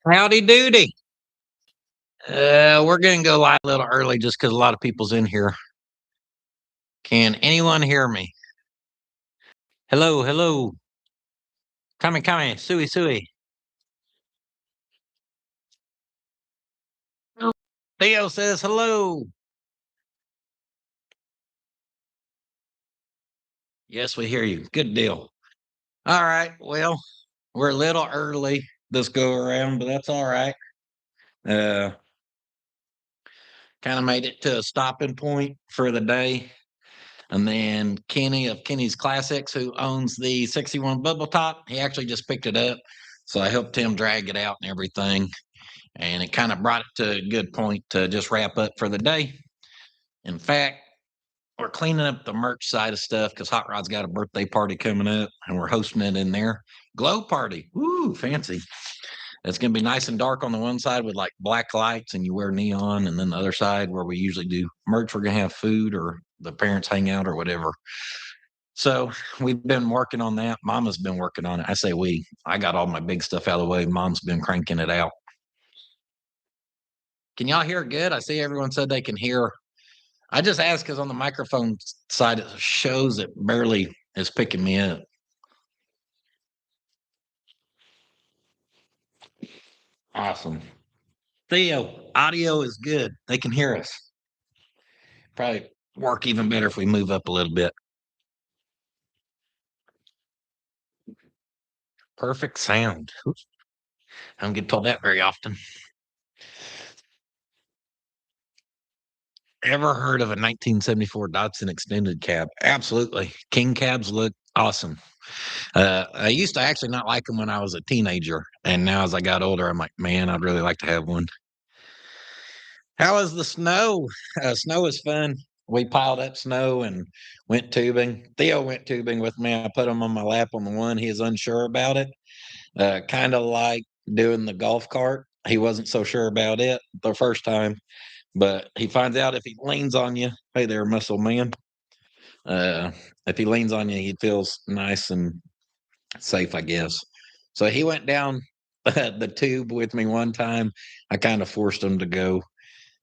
Howdy doody. We're gonna go live a little early just because a lot of people's in here. Can anyone hear me? Hello, hello. Kame, sui, sui. Oh, Theo says hello. Yes, we hear you. Good deal. All right. Well, we're a little early this go around, but that's all right. Uh, kind of made it to a stopping point for the day. And then Kenny of Kenny's Classics, who owns the 61 Bubble Top, he actually just picked it up. So I helped him drag it out and everything. And it kind of brought it to a good point to just wrap up for the day. In fact, we're cleaning up the merch side of stuff because Hot Rod's got a birthday party coming up and we're hosting it in there. Glow party. Woo, fancy. It's going to be nice and dark on the one side with like black lights and you wear neon. And then the other side where we usually do merch, we're going to have food or the parents hang out or whatever. So we've been working on that. Mama's been working on it. I say we. I got all my big stuff out of the way. Mom's been cranking it out. Can y'all hear it good? I see everyone said they can hear. I just asked because on the microphone side it shows it barely is picking me up. Awesome. Theo, audio is good. They can hear us. Probably work even better if we move up a little bit. Perfect sound. I don't get told that very often. Ever heard of a 1974 Datsun extended cab? Absolutely. King cabs look awesome. I used to actually not like them when I was a teenager, and now as I got older, I'm like, man, I'd really like to have one. How was the snow? Snow was fun. We piled up snow and went tubing. Theo went tubing with me. I put him on my lap on the one. He is unsure about it. Kind of like doing the golf cart. He wasn't so sure about it the first time, but he finds out if he leans on you, hey there, muscle man. If he leans on you, he feels nice and safe, I guess. So he went down the tube with me one time. I kind of forced him to go.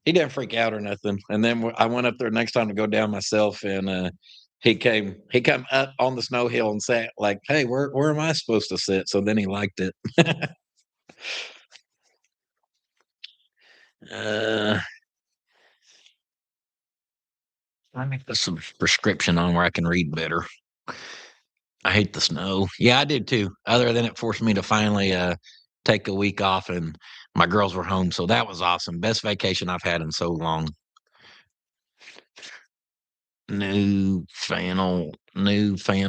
He didn't freak out or nothing. And then I went up there next time to go down myself, and he came up on the snow hill and sat like, "Hey, where am I supposed to sit?" So then he liked it. uh, Let me put some prescription on where I can read better. I hate the snow. Yeah, I did too. Other than it forced me to finally take a week off and my girls were home. So that was awesome. Best vacation I've had in so long. New fan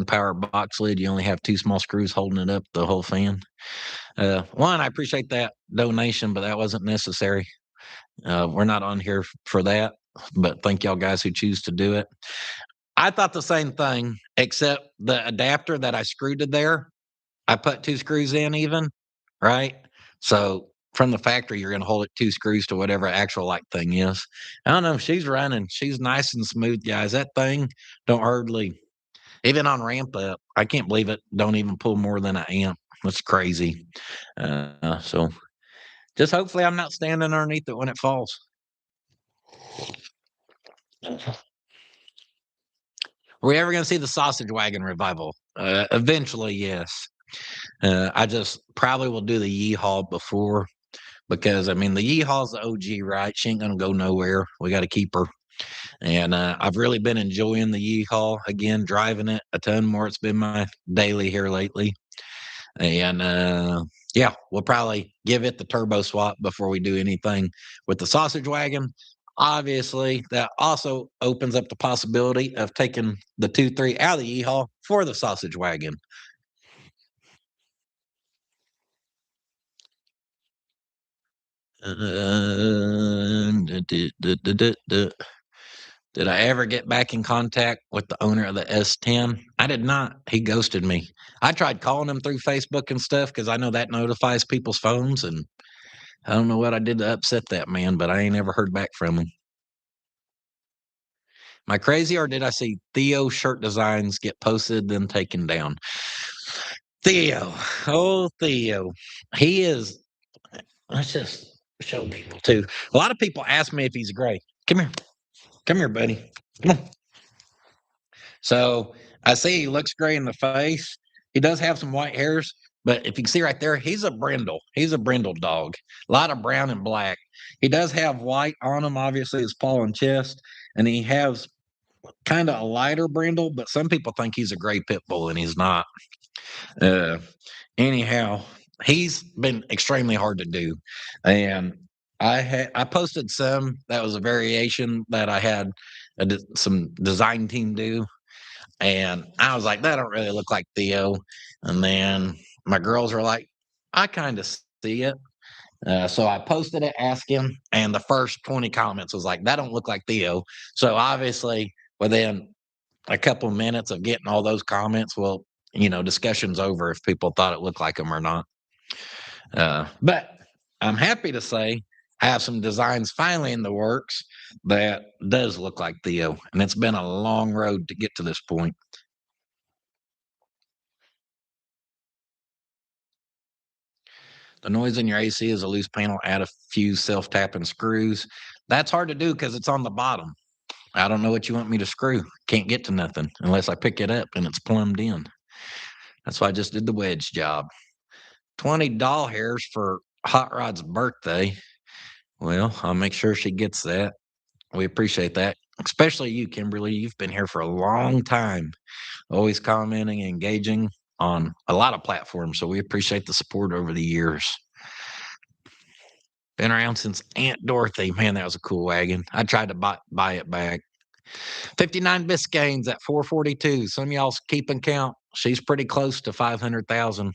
power box lid. You only have two small screws holding it up, the whole fan. One, I appreciate that donation, but that wasn't necessary. We're not on here for that, but thank y'all guys who choose to do it. I thought the same thing, except the adapter that I screwed to there, I put two screws in even, right? So from the factory, you're going to hold it two screws to whatever actual like thing is. I don't know. She's running. She's nice and smooth, guys. That thing don't hardly, even on ramp up. I can't believe it. Don't even pull more than an amp. That's crazy. So just hopefully I'm not standing underneath it when it falls. Are we ever going to see the sausage wagon revival? Eventually, yes. I just probably will do the Yeehaw before because I mean the Yeehaw's the OG, right? She ain't gonna go nowhere. We got to keep her, and I've really been enjoying the Yeehaw again, driving it a ton more. It's been my daily here lately, and yeah, we'll probably give it the turbo swap before we do anything with the sausage wagon. Obviously, that also opens up the possibility of taking the 2.3 out of the Yeehaw for the sausage wagon. Did I ever get back in contact with the owner of the S10? I did not. He ghosted me. I tried calling him through Facebook and stuff because I know that notifies people's phones, and I don't know what I did to upset that man, but I ain't ever heard back from him. Am I crazy, or did I see Theo shirt designs get posted then taken down? Theo, oh Theo, he is. let's just show people too. A lot of people ask me if he's gray. Come here, buddy. Come on. So I see he looks gray in the face. He does have some white hairs, but if you can see right there, he's a brindle. He's a brindle dog. A lot of brown and black. He does have white on him, obviously, his paw and chest, and he has kind of a lighter brindle, but some people think he's a gray pit bull, and he's not. Uh, anyhow, he's been extremely hard to do, and I posted some that was a variation that I had some design team do, and I was like, that don't really look like Theo. And then my girls were like, I kind of see it. So I posted it asking, and the first 20 comments was like, that don't look like Theo. So obviously, within a couple minutes of getting all those comments, well, discussion's over if people thought it looked like him or not. But I'm happy to say I have some designs finally in the works that does look like Theo, and it's been a long road to get to this point. The noise in your AC is a loose panel. Add a few self-tapping screws. That's hard to do because it's on the bottom. I don't know what you want me to screw. Can't get to nothing unless I pick it up and it's plumbed in. That's why I just did the wedge job. 20 doll hairs for Hot Rod's birthday. Well, I'll make sure she gets that. We appreciate that. Especially you, Kimberly. You've been here for a long time, always commenting and engaging on a lot of platforms. So we appreciate the support over the years. Been around since Aunt Dorothy. Man, that was a cool wagon. I tried to buy it back. 59 Biscaynes at 442. Some of y'all's keeping count. She's pretty close to 500,000.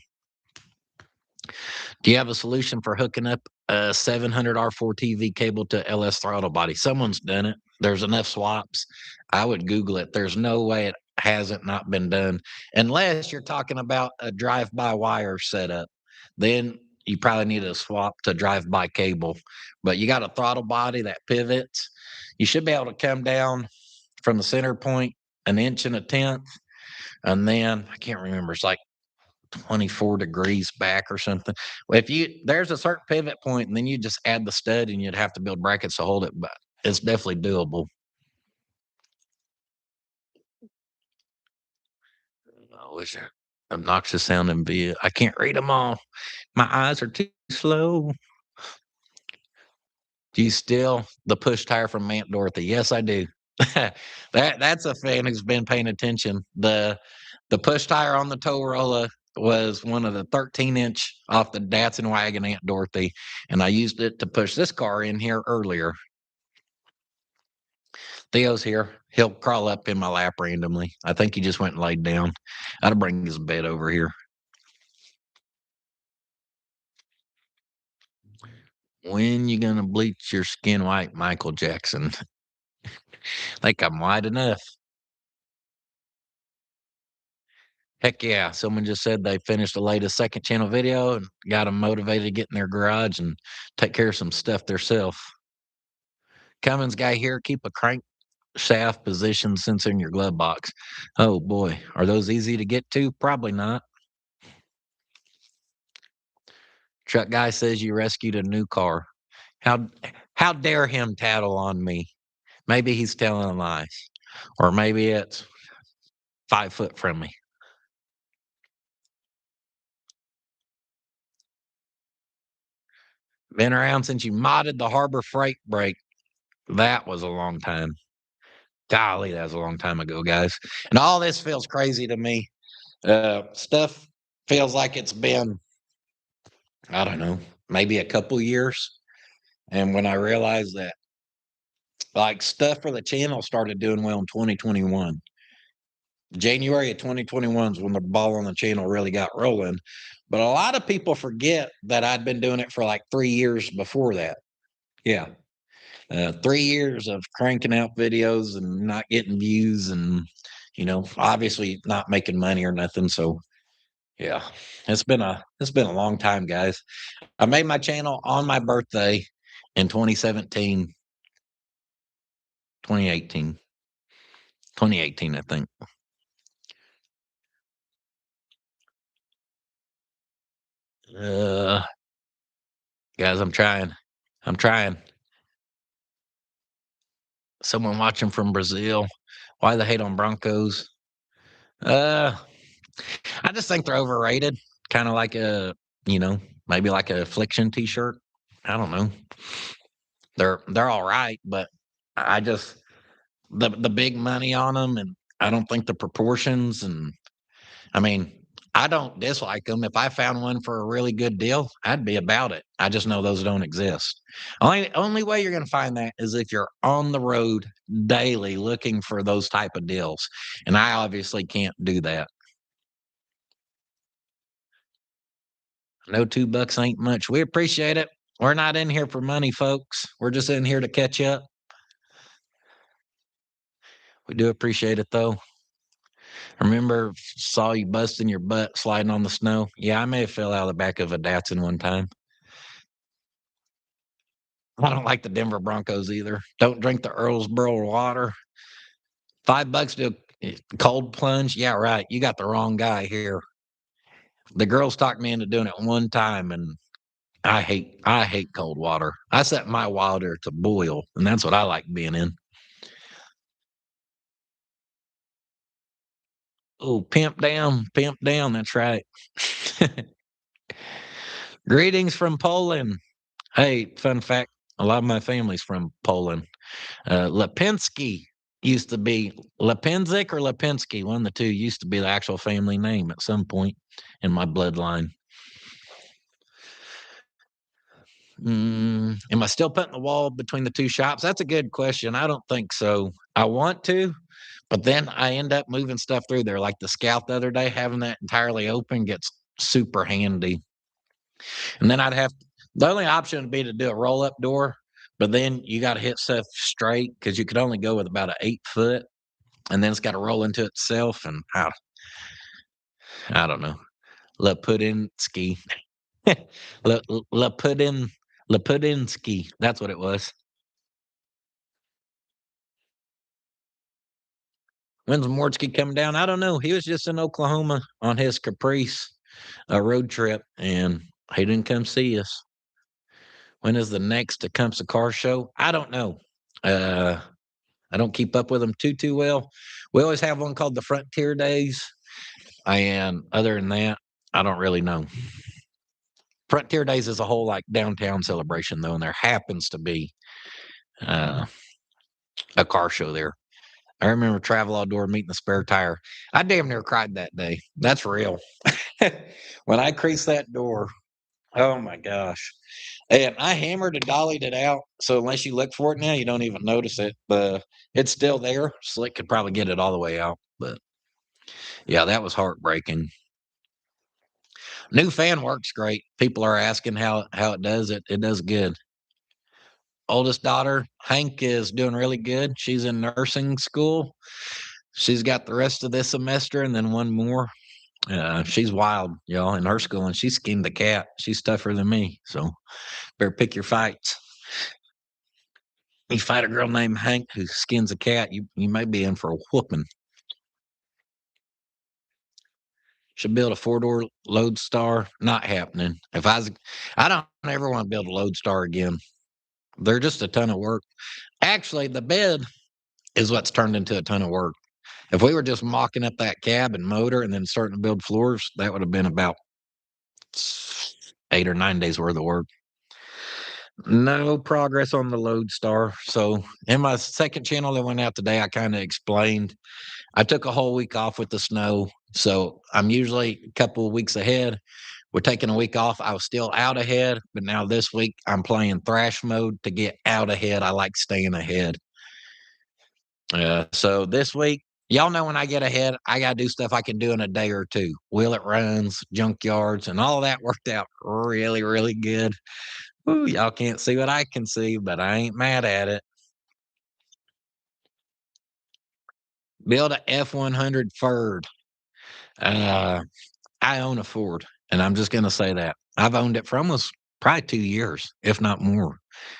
Do you have a solution for hooking up a 700 R4 TV cable to LS throttle body? Someone's done it. There's enough swaps. I would Google it. There's no way it hasn't not been done, unless you're talking about a drive-by wire setup. Then you probably need a swap to drive-by cable. But you got a throttle body that pivots. You should be able to come down from the center point an inch and a tenth, and then I can't remember. It's like 24 degrees back or something. Well, if there's a certain pivot point, and then you just add the stud, and you'd have to build brackets to hold it, but it's definitely doable. I wish obnoxious sounding be. I can't read them all. My eyes are too slow. Do you steal the push tire from Aunt Dorothy? Yes, I do. That's a fan who's been paying attention. The push tire on the Torola was one of the 13-inch off the Datsun wagon Aunt Dorothy, and I used it to push this car in here earlier. Theo's here. He'll crawl up in my lap randomly. I think he just went and laid down. I'll bring his bed over here. When you gonna bleach your skin white, Michael Jackson? Think I'm white enough. Heck yeah. Someone just said they finished the latest second channel video and got them motivated to get in their garage and take care of some stuff themselves. Cummins guy here, keep a crankshaft position sensor in your glove box. Oh boy, are those easy to get to? Probably not. Truck guy says you rescued a new car. How how dare him tattle on me? Maybe he's telling lies. Or maybe it's 5 foot from me. Been around since you modded the Harbor Freight brake. That was a long time. Golly, that was a long time ago, guys. And all this feels crazy to me. Stuff feels like it's been, I don't know, maybe a couple years. And when I realized that, like, stuff for the channel started doing well in 2021. January of 2021 is when the ball on the channel really got rolling. But a lot of people forget that I'd been doing it for like 3 years before that. Yeah. 3 years of cranking out videos and not getting views and, obviously not making money or nothing. So yeah, it's been a long time, guys. I made my channel on my birthday in 2017, 2018, 2018, I think. Uh, Guys, I'm trying. I'm trying. Someone watching from Brazil. Why the hate on Broncos? Uh, I just think they're overrated. Kind of like you know, maybe like a Affliction T-shirt. I don't know. They're all right, but I just the big money on them, and I don't think the proportions. And I mean, I don't dislike them. If I found one for a really good deal, I'd be about it. I just know those don't exist. Only way you're going to find that is if you're on the road daily looking for those type of deals, and I obviously can't do that. No, $2 ain't much. We appreciate it. We're not in here for money, folks. We're just in here to catch up. We do appreciate it, though. Remember, saw you busting your butt sliding on the snow. Yeah, I may have fell out of the back of a Datsun one time. I don't like the Denver Broncos either. Don't drink the Earlsboro water. $5 to a cold plunge. Yeah, right. You got the wrong guy here. The girls talked me into doing it one time, and I hate cold water. I set my water to boil, and that's what I like being in. Oh, pimp down, pimp down. That's right. Greetings from Poland. Hey, fun fact: a lot of my family's from Poland. Lipinski used to be Lipinzik or Lipinski. One of the two used to be the actual family name at some point in my bloodline. Am I still putting the wall between the two shops? That's a good question. I don't think so. I want to, but then I end up moving stuff through there. Like the Scout the other day, having that entirely open gets super handy. And then the only option would be to do a roll up door, but then you got to hit stuff straight because you could only go with about an 8 foot, and then it's got to roll into itself. And I don't know. Lapudinsky. Lapudin Lapudinsky. That's what it was. When's Mortsky coming down? I don't know. He was just in Oklahoma on his Caprice road trip, and he didn't come see us. When is the next Tecumseh Car Show? I don't know. Uh, I don't keep up with them too well. We always have one called the Frontier Days, and other than that, I don't really know. Frontier Days is a whole like downtown celebration though, and there happens to be uh, a car show there. I remember Travel Outdoor meeting the spare tire. I damn near cried that day. That's real. When I creased that door, oh my gosh. And I hammered and dollied it out. So unless you look for it now, you don't even notice it. But it's still there. Slick could probably get it all the way out. But yeah, that was heartbreaking. New fan works great. People are asking how it does. It does good. Oldest daughter, Hank, is doing really good. She's in nursing school. She's got the rest of this semester and then one more. She's wild, y'all, in her school, and she skinned the cat. She's tougher than me, so better pick your fights. You fight a girl named Hank who skins a cat, you may be in for a whooping. Should build a 4-door Lodestar. Not happening. I don't ever want to build a Lodestar again. They're just a ton of work. Actually, the bed is what's turned into a ton of work. If we were just mocking up that cab and motor and then starting to build floors, that would have been about 8 or 9 days worth of work. No progress on the Lodestar. So in my second channel that went out today, I kind of explained. I took a whole week off with the snow. So I'm usually a couple of weeks ahead. We're taking a week off. I was still out ahead, but now this week I'm playing thrash mode to get out ahead. I like staying ahead. So this week, y'all know when I get ahead, I got to do stuff I can do in a day or two. Wheel it runs, junkyards, and all of that worked out really, really good. Ooh, y'all can't see what I can see, but I ain't mad at it. Build a F-100 Ford. Uh, I own a Ford, and I'm just gonna say that. I've owned it for almost probably 2 years, if not more.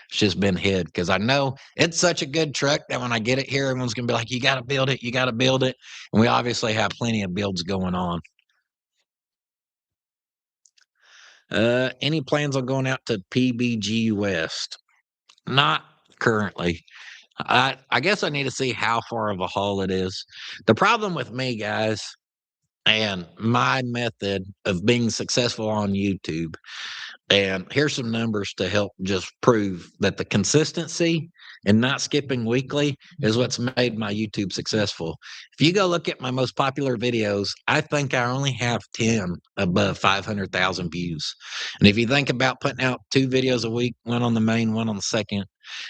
It's just been hid because I know it's such a good truck that when I get it here, everyone's gonna be like, "You gotta build it, you gotta build it." And we obviously have plenty of builds going on. Any plans on going out to PBG West? Not currently. I guess I need to see how far of a haul it is. The problem with me, guys, and my method of being successful on YouTube, and here's some numbers to help just prove that the consistency and not skipping weekly is what's made my YouTube successful. If you go look at my most popular videos, I think I only have 10 above 500,000 views. And if you think about putting out 2 videos a week, one on the main, one on the second,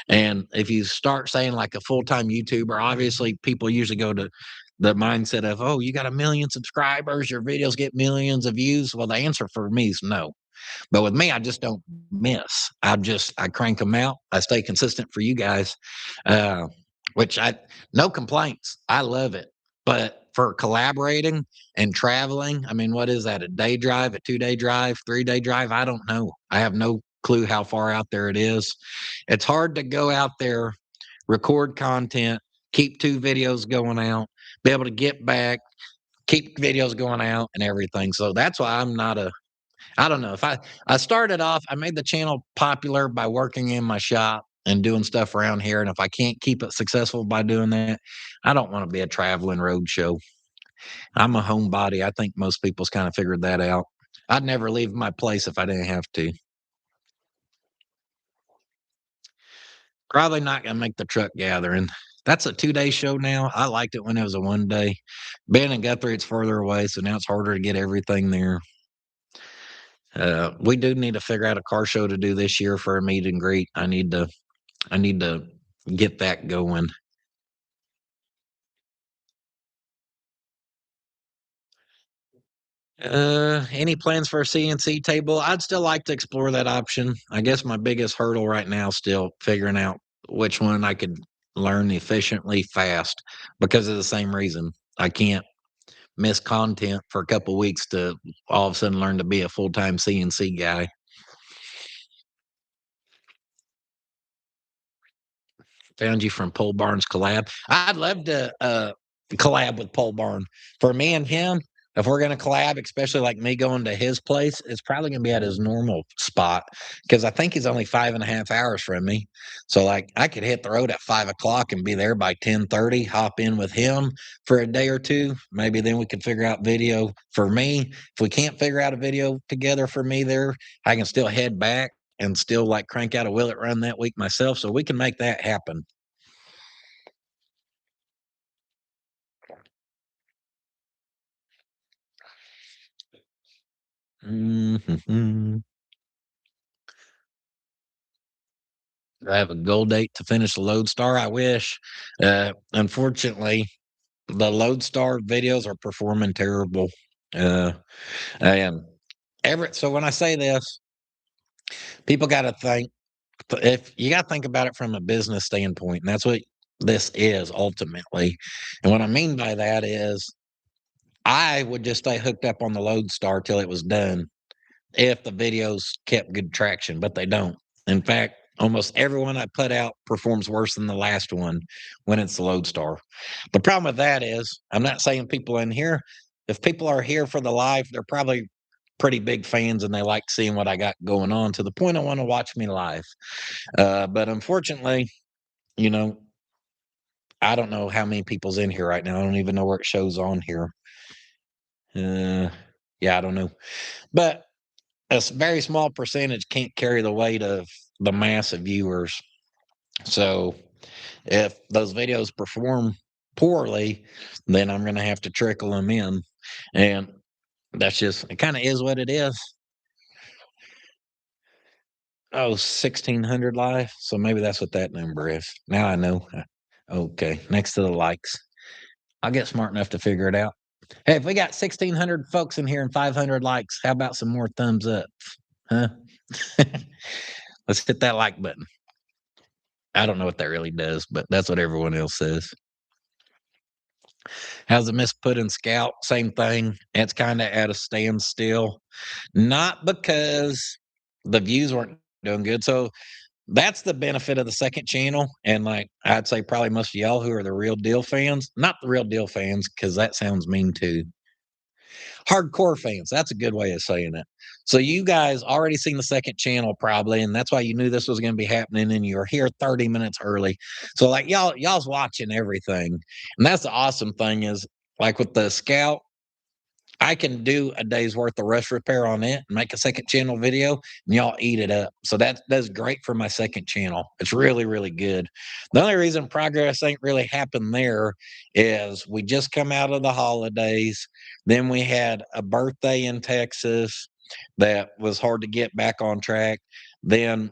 and if you start saying like a full-time YouTuber, obviously people usually go to the mindset of, oh, you got 1 million subscribers, your videos get millions of views. Well, the answer for me is no. But with me, I just don't miss. I crank them out. I stay consistent for you guys, uh, which I no complaints. I love it. But for collaborating and traveling, I mean, what is that? A day drive, a 2 day drive, 3 day drive? I don't know. I have no clue how far out there it is. It's hard to go out there, record content, keep 2 videos going out, be able to get back, keep videos going out and everything. So that's why I'm not a I don't know. If I started off, I made the channel popular by working in my shop and doing stuff around here, and if I can't keep it successful by doing that, I don't wanna be a traveling road show. I'm a homebody. I think most people's kinda figured that out. I'd never leave my place if I didn't have to. Probably not gonna make the truck gathering. That's a 2 day show now. I liked it when it was a 1 day. Being in Guthrie, it's further away, so now it's harder to get everything there. We do need to figure out a car show to do this year for a meet and greet. I need to get that going. Any plans for a CNC table? I'd still like to explore that option. I guess my biggest hurdle right now is still figuring out which one I could learn efficiently fast because of the same reason. I can't miss content for a couple weeks to all of a sudden learn to be a full-time CNC guy. Found you from Pole Barn's collab. I'd love to collab with Pole Barn. For me and him, if we're gonna collab, especially like me going to his place, it's probably gonna be at his normal spot because I think he's only 5.5 hours from me. So like I could hit the road at 5 o'clock and be there by 10:30, hop in with him for a day or two. Maybe then we could figure out video for me. If we can't figure out a video together for me there, I can still head back and still like crank out a will it run that week myself. So we can make that happen. Mhm. I have a goal date to finish the Lodestar. I wish. Unfortunately, the Lodestar videos are performing terrible. Uh, and so when I say this, people got to think. If you got to think about it from a business standpoint, and that's what this is ultimately. And what I mean by that is, I would just stay hooked up on the Lodestar till it was done if the videos kept good traction, but they don't. In fact, almost everyone I put out performs worse than the last one when it's the Lodestar. The problem with that is, I'm not saying people in here, if people are here for the live, they're probably pretty big fans and they like seeing what I got going on to the point I want to watch me live. But unfortunately, you know, I don't know how many people's in here right now. I don't even know where it shows on here. Uh, yeah, I don't know. But very small percentage can't carry the weight of the mass of viewers. So if those videos perform poorly, then I'm going to have to trickle them in. And that's just, it kind of is what it is. Oh, 1600 live. So maybe that's what that number is. Now I know. Okay. Next to the likes. I'll get smart enough to figure it out. Hey, if we got 1600 folks in here and 500 likes, how about some more thumbs up? Huh? Let's hit that like button. I don't know what that really does, but that's what everyone else says. How's the Miss Puddin Scout? Same thing. It's kind of at a standstill. Not because the views weren't doing good. So that's the benefit of the second channel. And like I'd say probably most of y'all who are the real deal fans, not the real deal fans, because that sounds mean too. Hardcore fans, that's a good way of saying it. So you guys already seen the second channel probably, and that's why you knew this was gonna be happening, and you're here 30 minutes early. So, like, y'all's watching everything, and that's the awesome thing is, like, with the Scout, I can do a day's worth of rust repair on it and make a second channel video, and y'all eat it up. So that's great for my second channel. It's really, really good. The only reason progress ain't really happened there is we just come out of the holidays. Then we had a birthday in Texas that was hard to get back on track. Then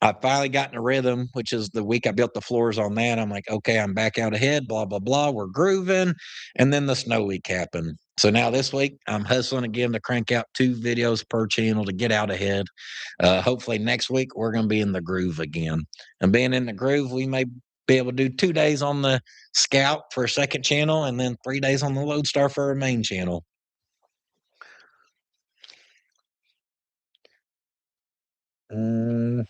I finally got in a rhythm, which is the week I built the floors on that. I'm like, okay, I'm back out ahead, blah, blah, blah. We're grooving. And then the snow week happened. So now this week, I'm hustling again to crank out 2 videos per channel to get out ahead. Hopefully, next week, we're going to be in the groove again. And being in the groove, we may be able to do 2 days on the Scout for a second channel and then 3 days on the Lodestar for a main channel. Mm,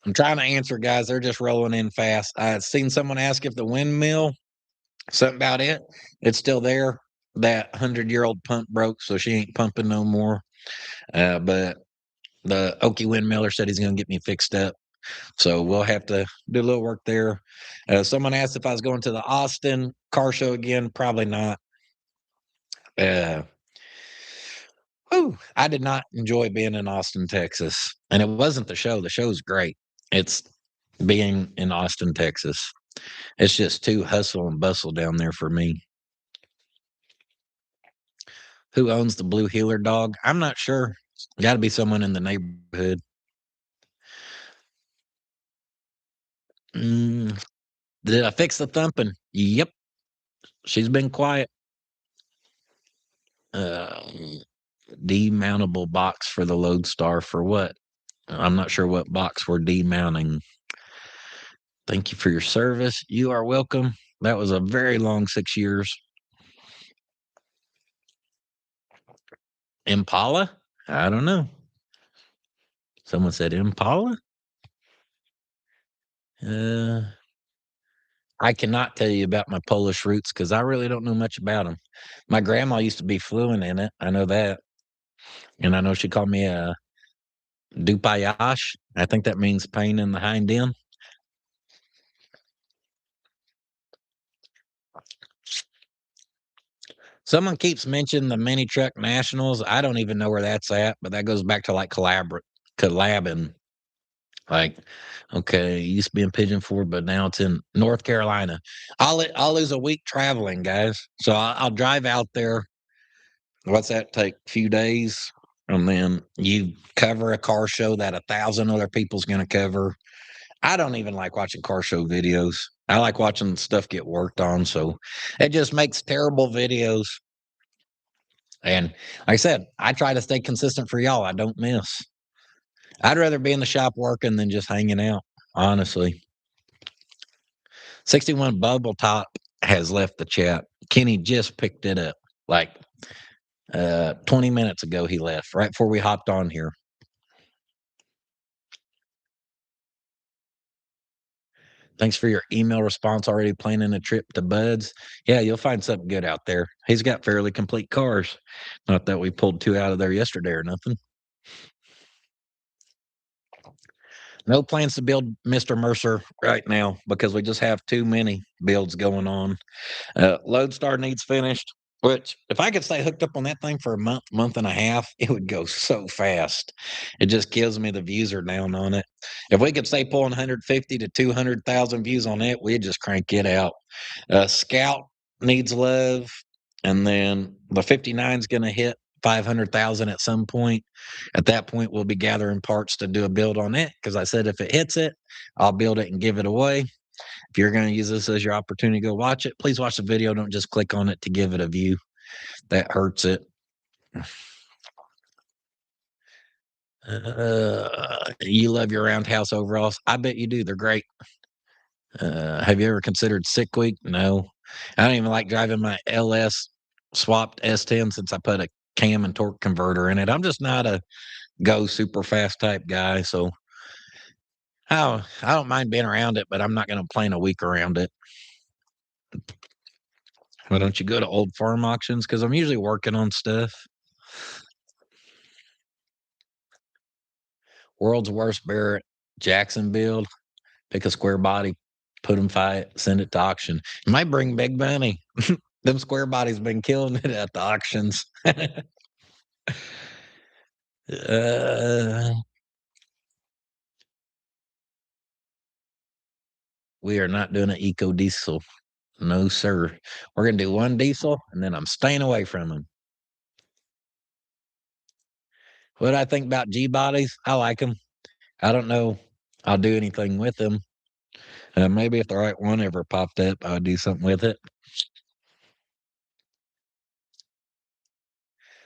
I'm trying to answer, guys. They're just rolling in fast. I seen someone ask if the windmill, something about it. It's still there. That 100-year-old pump broke, so she ain't pumping no more. But the Okie windmiller said he's going to get me fixed up. So we'll have to do a little work there. Someone asked if I was going to the Austin car show again. Probably not. Uh, I did not enjoy being in Austin, Texas. And it wasn't the show. The show's great. It's being in Austin, Texas. It's just too hustle and bustle down there for me. Who owns the blue heeler dog? I'm not sure. Got to be someone in the neighborhood. Mm, did I fix the thumping? Yep. She's been quiet. Uh, Demountable box for the Lodestar for what? I'm not sure what box we're demounting. Thank you for your service. You are welcome. That was a very long 6 years. Impala? I don't know. Someone said Impala? Uh, I cannot tell you about my Polish roots because I really don't know much about them. My grandma used to be fluent in it. I know that. And I know she called me a dupayash. I think that means pain in the hind end. Someone keeps mentioning the mini truck nationals. I don't even know where that's at, but that goes back to like collabing. Like, okay, it used to be in Pigeon Forge, but now it's in North Carolina. I'll lose a week traveling, guys. So I'll drive out there. What's that take? A few days, and then you cover a car show that 1,000 other people's going to cover. I don't even like watching car show videos. I like watching stuff get worked on. So it just makes terrible videos. And like I said, I try to stay consistent for y'all. I don't miss. I'd rather be in the shop working than just hanging out, honestly. 61 Bubble Top has left the chat. Kenny just picked it up like 20 minutes ago. He left right before we hopped on here. Thanks for your email response. Already planning a trip to Bud's. Yeah, you'll find something good out there. He's got fairly complete cars. Not that we pulled 2 out of there yesterday or nothing. No plans to build Mr. Mercer right now because we just have too many builds going on. Lodestar needs finished, which if I could stay hooked up on that thing for a month, month and a half, it would go so fast. It just kills me the views are down on it. If we could stay pulling 150 to 200,000 views on it, we'd just crank it out. Scout needs love, and then the 59 is going to hit 500,000 at some point. At that point, we'll be gathering parts to do a build on it because I said if it hits it, I'll build it and give it away. If you're going to use this as your opportunity to go watch it, please watch the video. Don't just click on it to give it a view. That hurts it. You love your roundhouse overalls. I bet you do. They're great. Have you ever considered Sick Week? No. I don't even like driving my LS swapped S10 since I put a cam and torque converter in it. I'm just not a go super fast type guy. So I don't mind being around it, but I'm not going to plan a week around it. Why don't you go to old farm auctions? Because I'm usually working on stuff. World's worst bear at Jacksonville. Pick a square body, put them fight, send it to auction. It might bring big money. Them square bodies been killing it at the auctions. uh, we are not doing an eco diesel. No, sir. We're gonna do one diesel, and then I'm staying away from them. What do I think about G bodies? I like them. I don't know I'll do anything with them. Maybe if the right one ever popped up, I'd do something with it.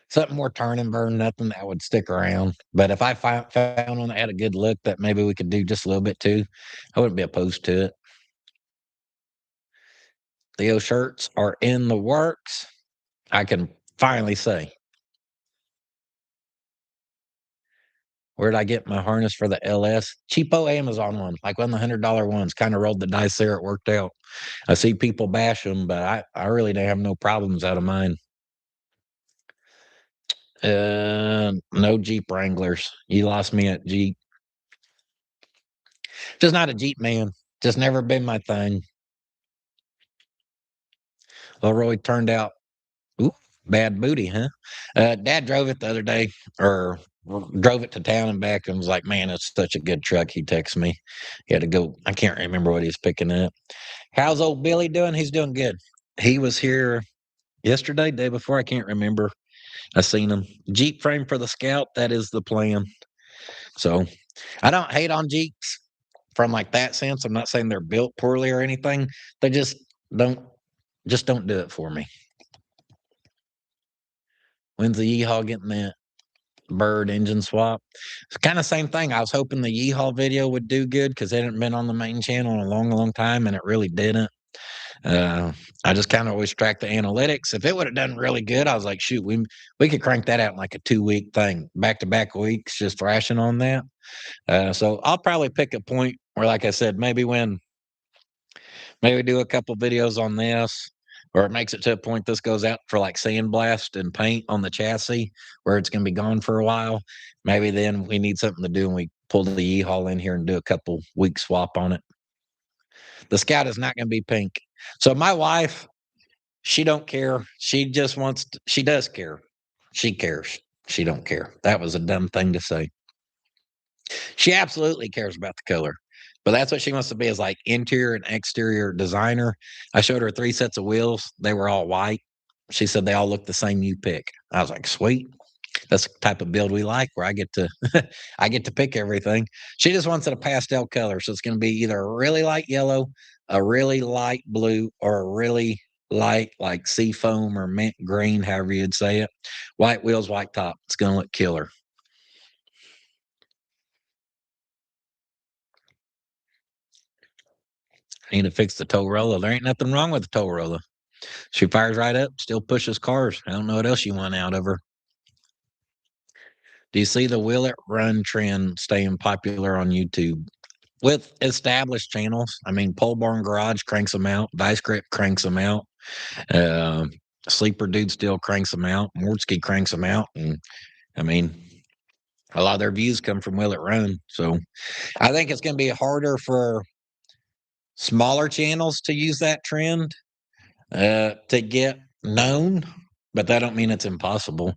Something more turn and burn, nothing that would stick around. But if I found one that had a good look that maybe we could do just a little bit too, I wouldn't be opposed to it. Theo shirts are in the works. I can finally say. Where did I get my harness for the LS? Cheapo Amazon one, like one of the $100 ones. Kind of rolled the dice there. It worked out. I see people bash them, but I really don't have no problems out of mine. No Jeep Wranglers. You lost me at Jeep. Just not a Jeep man. Just never been my thing. Leroy turned out, ooh, bad booty, huh? Dad drove it the other day, or drove it to town and back, and was like, "Man, it's such a good truck." He texted me. He had to go. I can't remember what he was picking up. How's old Billy doing? He's doing good. He was here yesterday, day before. I can't remember. I seen him. Jeep frame for the Scout. That is the plan. So I don't hate on Jeeps from like that sense. I'm not saying they're built poorly or anything. They don't don't do it for me. When's the Yeehaw getting that bird engine swap? It's kind of same thing. I was hoping the Yeehaw video would do good because it hadn't been on the main channel in a long, long time, and it really didn't. Uh, I just kind of always track the analytics. If it would have done really good, I was like, shoot, we could crank that out in like a 2 week thing, back to back weeks, just thrashing on that. So I'll probably pick a point where, like I said, maybe do a couple videos on this, or it makes it to a point this goes out for like sandblast and paint on the chassis where it's going to be gone for a while. Maybe then we need something to do and we pull the E-Haul in here and do a couple week swap on it. The Scout is not going to be pink. So my wife, she don't care. She just wants to, she does care. She cares. She don't care. That was a dumb thing to say. She absolutely cares about the color. But that's what she wants to be, is like interior and exterior designer. I showed her 3 sets of wheels. They were all white. She said they all look the same, you pick. I was like, sweet. That's the type of build we like, where I get to I get to pick everything. She just wants it a pastel color. So it's gonna be either a really light yellow, a really light blue, or a really light like sea foam or mint green, however you'd say it. White wheels, white top. It's gonna look killer. Need to fix the tow roller. There ain't nothing wrong with the tow roller. She fires right up, still pushes cars. I don't know what else you want out of her. Do you see the will it run trend staying popular on YouTube? With established channels, I mean, Pole Barn Garage cranks them out, Vice Grip cranks them out, uh, Sleeper Dude still cranks them out, Mordsky cranks them out, and I mean, a lot of their views come from Will It Run. So I think it's going to be harder for smaller channels to use that trend to get known, but that don't mean it's impossible.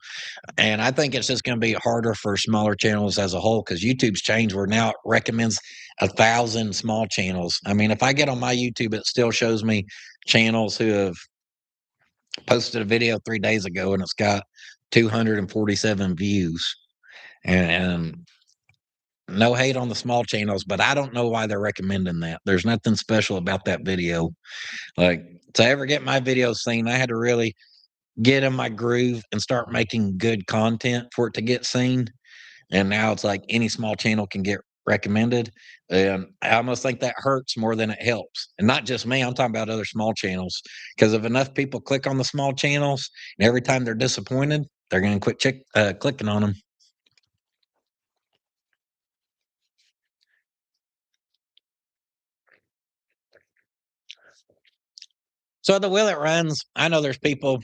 And I think it's just going to be harder for smaller channels as a whole, because YouTube's changed where now it recommends 1,000 small channels. I mean, if I get on my YouTube, it still shows me channels who have posted a video 3 days ago and it's got 247 views. And no hate on the small channels, but I don't know why they're recommending that. There's nothing special about that video. Like, to ever get my videos seen, I had to really get in my groove and start making good content for it to get seen. And now it's like any small channel can get recommended. And I almost think that hurts more than it helps. And not just me, I'm talking about other small channels. Because if enough people click on the small channels, and every time they're disappointed, they're going to quit clicking on them. So the will it runs, I know there's people,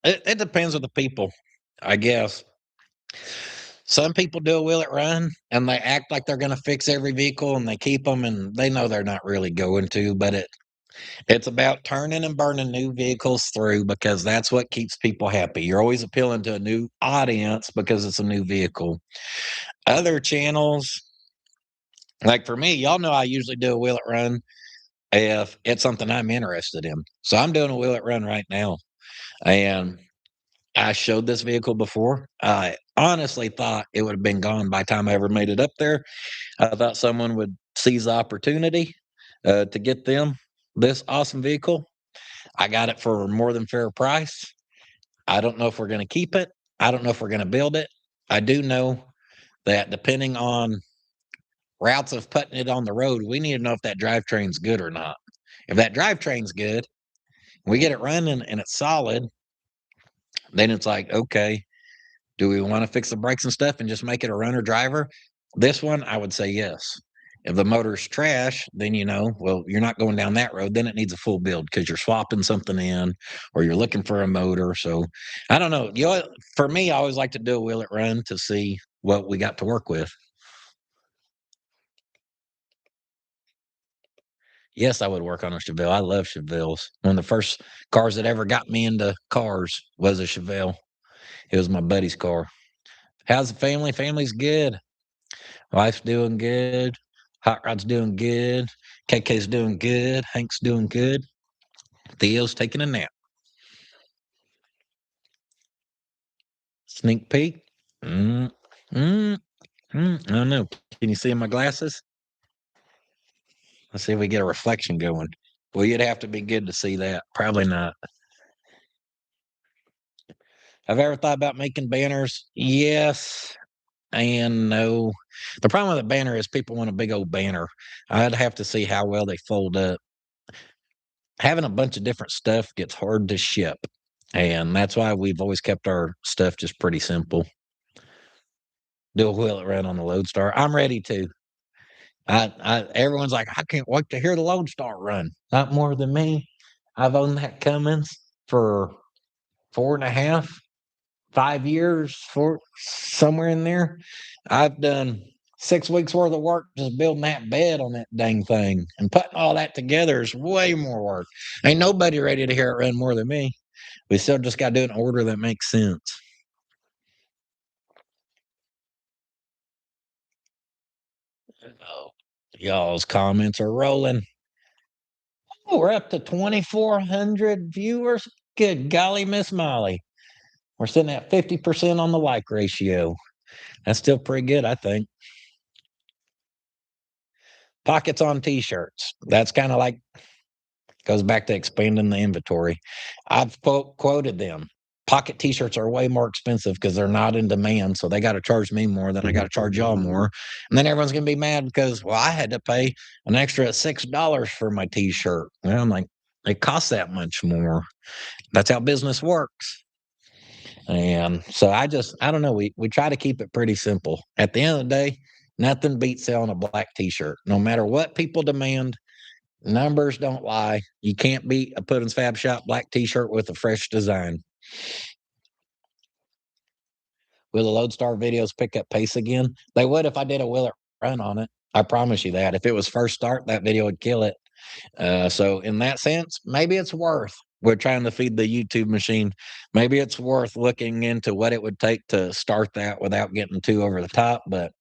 it depends on the people, I guess. Some people do a will it run and they act like they're going to fix every vehicle and they keep them and they know they're not really going to, but it's about turning and burning new vehicles through because that's what keeps people happy. You're always appealing to a new audience because it's a new vehicle. Other channels, like for me, y'all know I usually do a will it run if it's something I'm interested in. So I'm doing a will it run right now. And I showed this vehicle before. I honestly thought it would have been gone by the time I ever made it up there. I thought someone would seize the opportunity to get them this awesome vehicle. I got it for more than fair price. I don't know if we're going to keep it. I don't know if we're going to build it. I do know that depending on routes of putting it on the road, we need to know if that drivetrain's good or not. If that drivetrain's good, we get it running and it's solid, then it's like, okay, do we want to fix the brakes and stuff and just make it a runner driver? This one, I would say yes. If the motor's trash, then well, you're not going down that road. Then it needs a full build because you're swapping something in or you're looking for a motor. So I don't know. For me, I always like to do a will it run to see what we got to work with. Yes, I would work on a Chevelle. I love Chevelles. One of the first cars that ever got me into cars was a Chevelle. It was my buddy's car. How's the family? Family's good. Wife's doing good. Hot Rod's doing good. KK's doing good. Hank's doing good. Theo's taking a nap. Sneak peek. Mm, mm, I don't know. Can you see in my glasses? Let's see if we get a reflection going. Well, you'd have to be good to see that. Probably not. Have I ever thought about making banners? Yes and no. The problem with a banner is people want a big old banner. I'd have to see how well they fold up. Having a bunch of different stuff gets hard to ship. And that's why we've always kept our stuff just pretty simple. Do a wheel it run on the Lodestar. I'm ready to. Everyone's like, I can't wait to hear the Lodestar run. Not more than me. I've owned that Cummins for 4.5, 5 years, for somewhere in there. I've done 6 weeks worth of work just building that bed on that dang thing, and putting all that together is way more work. Ain't nobody ready to hear it run more than me. We still just got to do it in order that makes sense. Oh, y'all's comments are rolling. Oh, we're up to 2,400 viewers. Good golly, Miss Molly. We're sitting at 50% on the like ratio. That's still pretty good, I think. Pockets on t-shirts. That's kind of like goes back to expanding the inventory. I've quoted them. Pocket t-shirts are way more expensive because they're not in demand. So they got to charge me more than I got to charge y'all more. And then everyone's going to be mad because, well, I had to pay an extra $6 for my t-shirt. And I'm like, it costs that much more. That's how business works. And so I don't know. We try to keep it pretty simple. At the end of the day, nothing beats selling a black t-shirt. No matter what people demand, numbers don't lie. You can't beat a Puddin's Fab Shop black t-shirt with a fresh design. Will the Lodestar videos pick up pace again? They would if I did a Will It Run on it. I promise you that. If it was first start, that video would kill it. So in that sense, maybe it's worth. We're trying to feed the YouTube machine. Maybe it's worth looking into what it would take to start that without getting too over the top. But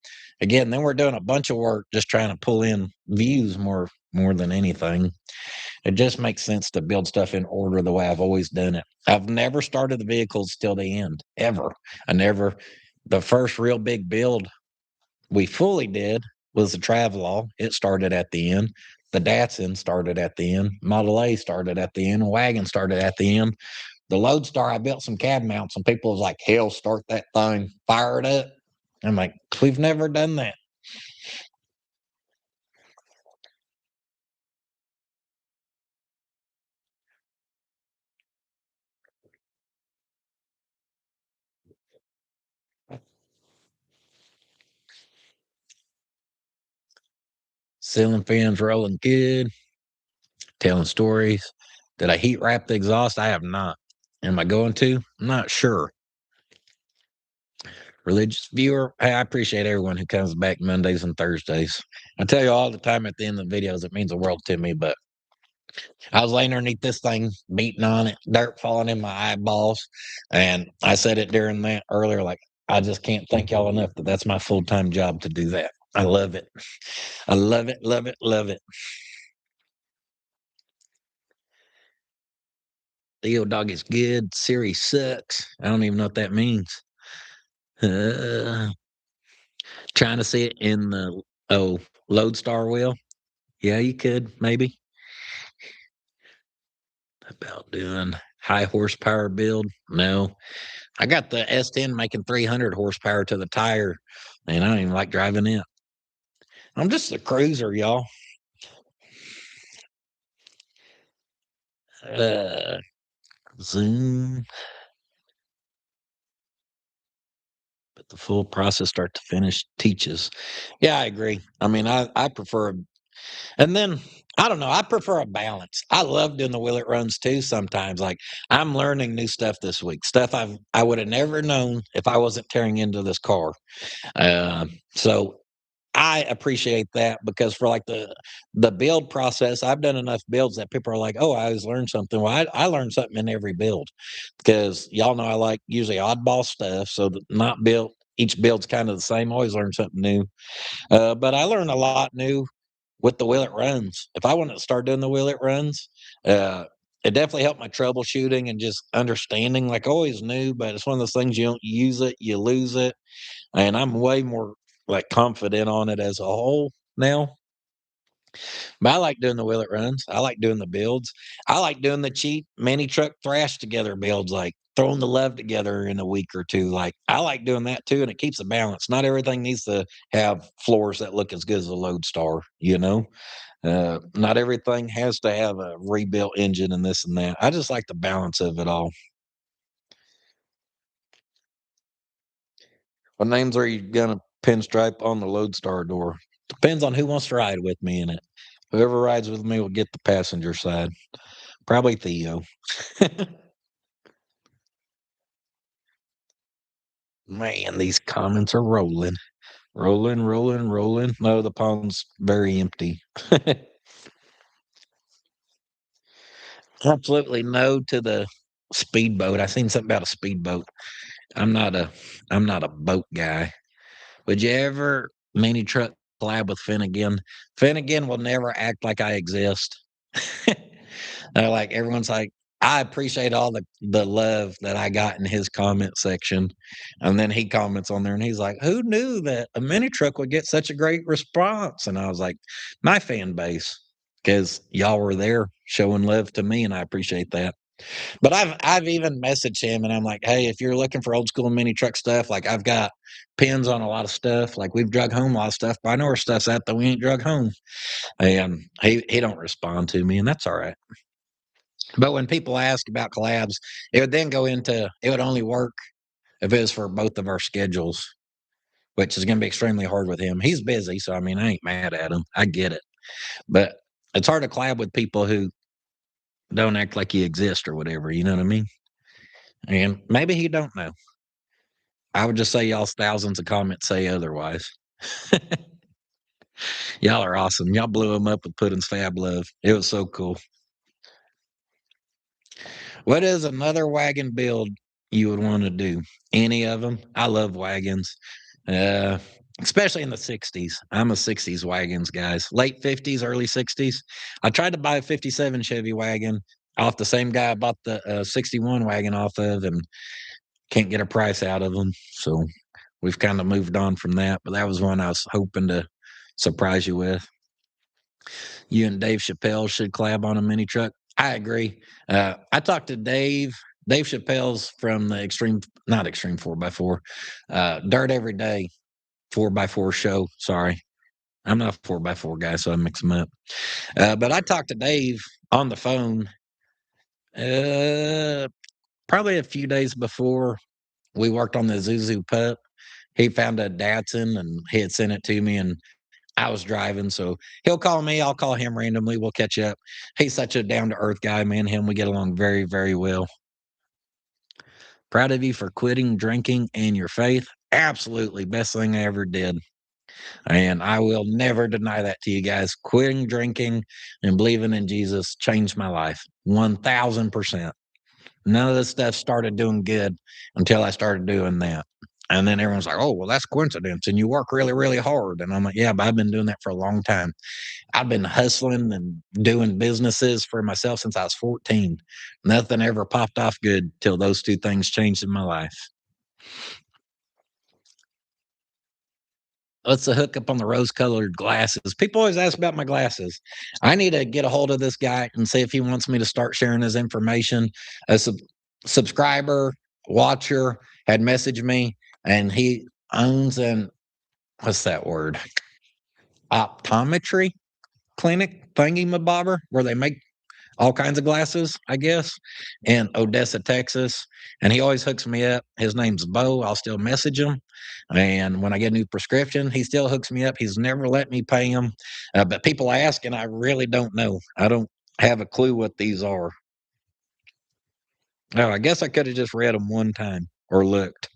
again, then we're doing a bunch of work just trying to pull in views more than anything. It just makes sense to build stuff in order the way I've always done it. I've never started the vehicles till the end, ever. I never, the first real big build we fully did was the Travelall. It started at the end. The Datsun started at the end. Model A started at the end. Wagon started at the end. The Lodestar, I built some cab mounts, and people was like, hell, start that thing, fire it up. I'm like, we've never done that. Ceiling fans rolling good, telling stories, Did I heat wrap the exhaust? I have not. Am I going to? I'm not sure. Religious viewer, hey, I appreciate everyone who comes back Mondays and Thursdays. I tell you all the time at the end of the videos, it means the world to me. But I was laying underneath this thing, beating on it, dirt falling in my eyeballs. And I said it during that earlier, like, I just can't thank y'all enough that that's my full time job to do that. I love it. I love it, love it, love it. Theo dog is good. Siri sucks. I don't even know what that means. Uh, Trying to see it in the Lodestar wheel. Yeah, you could maybe. About doing high horsepower build. No, I got the S10 making 300 horsepower to the tire, and I don't even like driving it. I'm just a cruiser, y'all. Uh, Zoom, but the full process, start to finish, teaches. Yeah, I agree. I mean, I prefer, and then I don't know. I prefer a balance. I love doing the wheel it runs too. Sometimes, like I'm learning new stuff this week, stuff I would have never known if I wasn't tearing into this car. So I appreciate that because for like the build process, I've done enough builds that people are like, "Oh, I always learned something." Well, I learned something in every build because y'all know I like usually oddball stuff. So not built each build's kind of the same. Always learn something new. But I learned a lot new with the wheel it runs. If I wanted to start doing the wheel it runs, uh, it definitely helped my troubleshooting and just understanding. Like I always knew, but it's one of those things you don't use it, you lose it, and I'm way more like confident on it as a whole now. But I like doing the wheel it runs. I like doing the builds. I like doing the cheap mini truck thrash together builds, like throwing the love together in a week or two. Like I like doing that too, and it keeps a balance. Not everything needs to have floors that look as good as a Lodestar, you know. Not everything has to have a rebuilt engine and this and that. I just like the balance of it all. What names are you gonna pinstripe on the Lodestar door? Depends on who wants to ride with me in it. Whoever rides with me will get the passenger side. Probably Theo. Man, these comments are rolling. Rolling, rolling, rolling. No, the pond's very empty. Absolutely no to the speedboat. I seen something about a speedboat. I'm not a I'm not a boat guy. Would you ever mini truck collab with Finnegan? Finnegan will never act like I exist. They're like everyone's like, I appreciate all the love that I got in his comment section. And then he comments on there and he's like, who knew that a mini truck would get such a great response? And I was like, my fan base, because y'all were there showing love to me, and I appreciate that. But I've even messaged him and I'm like, hey, if you're looking for old school mini truck stuff, like I've got pins on a lot of stuff. Like we've drug home a lot of stuff, but I know where stuff's at that we ain't drug home. And he don't respond to me, and that's all right. But when people ask about collabs, it would then go into it would only work if it was for both of our schedules, which is going to be extremely hard with him. He's busy, so I mean, I ain't mad at him. I get it, but it's hard to collab with people who don't act like you exist or whatever. You know what I mean? And maybe he don't know. I would just say y'all's thousands of comments say otherwise. Y'all are awesome. Y'all blew him up with Puddin's Fab Love. It was so cool. What is another wagon build you would want to do? Any of them? I love wagons, uh, especially in the 60s. I'm a 60s wagons guys. Late 50s, early 60s. I tried to buy a 57 Chevy wagon off the same guy I bought the 61 wagon off of, and can't get a price out of them. So we've kind of moved on from that. But that was one I was hoping to surprise you with. You and Dave Chappelle should collab on a mini truck. I agree. I talked to Dave. Dave Chappelle's from the not Extreme 4x4, Dirt Every Day 4x4 show. Sorry. I'm not a 4x4 guy, so I mix them up. But I talked to Dave on the phone uh, probably a few days before we worked on the Zuzu Pup. He found a Datsun and he had sent it to me. And I was driving, so he'll call me, I'll call him randomly, we'll catch up. He's such a down to earth guy, me and him, we get along very, very well. Proud of you for quitting drinking and your faith. Absolutely, best thing I ever did. And I will never deny that to you guys. Quitting drinking and believing in Jesus changed my life 1000%. None of this stuff started doing good until I started doing that. And then everyone's like, oh, well, that's coincidence. And you work really, really hard. And I'm like, yeah, but I've been doing that for a long time. I've been hustling and doing businesses for myself since I was 14. Nothing ever popped off good till those two things changed in my life. What's the hookup on the rose-colored glasses? People always ask about my glasses. I need to get a hold of this guy and see if he wants me to start sharing his information. A subscriber, watcher had messaged me, and he owns an what's that word? Optometry clinic thingy mabobber where they make all kinds of glasses, I guess, in Odessa, Texas. And he always hooks me up. His name's Bo. I'll still message him. And when I get a new prescription, he still hooks me up. He's never let me pay him. But people ask, and I really don't know. I don't have a clue what these are. Oh, I guess I could have just read them one time or looked.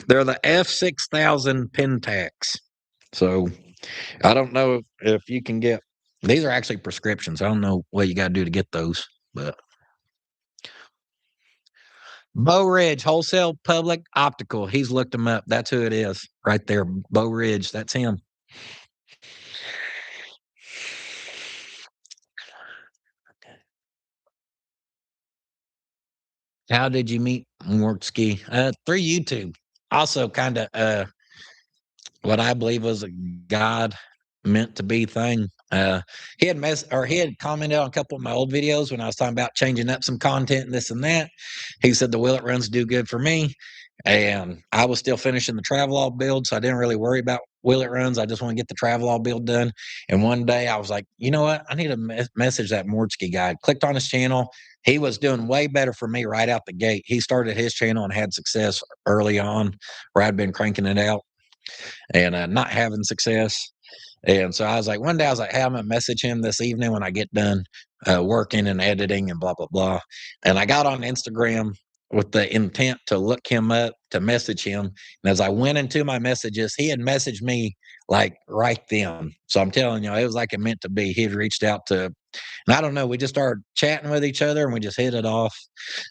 They're the F6000 Pentax. So I don't know if you can get these are actually prescriptions. I don't know what you got to do to get those, but Bo Ridge, Wholesale Public Optical. He's looked them up. That's who it is right there. Bo Ridge. That's him. How did you meet Mortsky? Through YouTube. Also, kind of what I believe was a God meant to be thing. He had commented on a couple of my old videos when I was talking about changing up some content and this and that. He said the Will It Runs do good for me. And I was still finishing the travel build, so I didn't really worry about Will It Runs. I just want to get the travel build done. And one day I was like, you know what? I need to message that Mordsky guy. Clicked on his channel. He was doing way better for me right out the gate. He started his channel and had success early on, where I'd been cranking it out and not having success. And so I was like, one day I was like, hey, I'm gonna message him this evening when I get done working and editing and blah blah blah. And I got on Instagram with the intent to look him up to message him. And as I went into my messages, he had messaged me like right then. So I'm telling you, it was like it meant to be. He had reached out to, and I don't know, we just started chatting with each other and we just hit it off.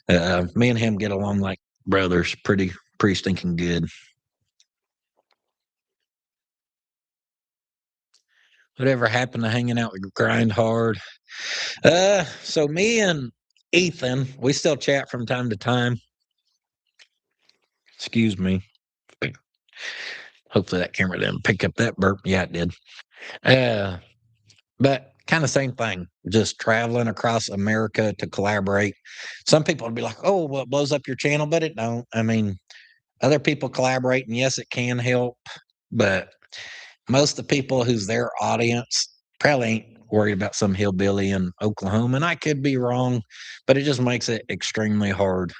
Me and him get along like brothers, pretty stinking good. Whatever happened to hanging out with Grind Hard? So me and Ethan, we still chat from time to time. Excuse me. Hopefully that camera didn't pick up that burp. Yeah, it did. Uh, but kind of same thing. Just traveling across America to collaborate. Some people would be like, "Oh, well, it blows up your channel," but it don't. I mean, other people collaborate, and yes, it can help, but most of the people who's their audience probably ain't worried about some hillbilly in Oklahoma. And I could be wrong, but it just makes it extremely hard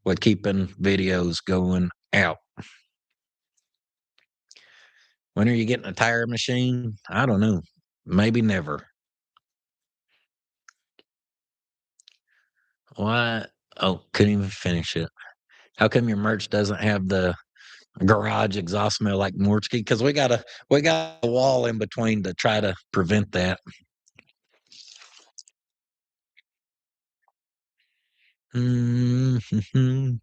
with keeping videos going out. When are you getting a tire machine? I don't know. Maybe never. Why? Oh, couldn't even finish it. How come your merch doesn't have the garage exhaust smell like Mortsky? Because we got a wall in between to try to prevent that. Mm-hmm.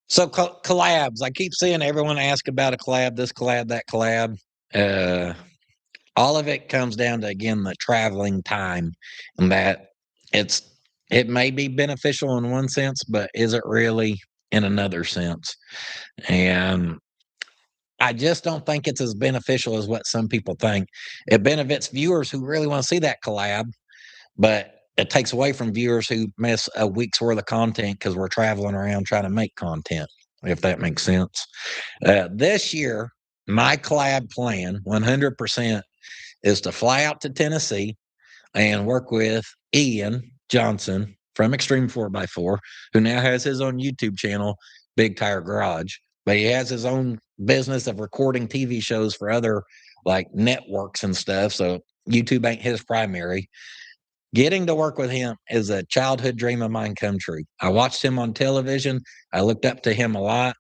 So collabs. I keep seeing everyone ask about a collab, this collab, that collab. Uh, all of it comes down to again the traveling time, and that it's it may be beneficial in one sense, but is it really in another sense? And I just don't think it's as beneficial as what some people think. It benefits viewers who really want to see that collab, but it takes away from viewers who miss a week's worth of content because we're traveling around trying to make content, if that makes sense. This year, my collab plan 100% is to fly out to Tennessee and work with Ian Johnson from Extreme 4x4, who now has his own YouTube channel, Big Tire Garage. But he has his own business of recording TV shows for other like networks and stuff. So YouTube ain't his primary. Getting to work with him is a childhood dream of mine come true. I watched him on television. I looked up to him a lot.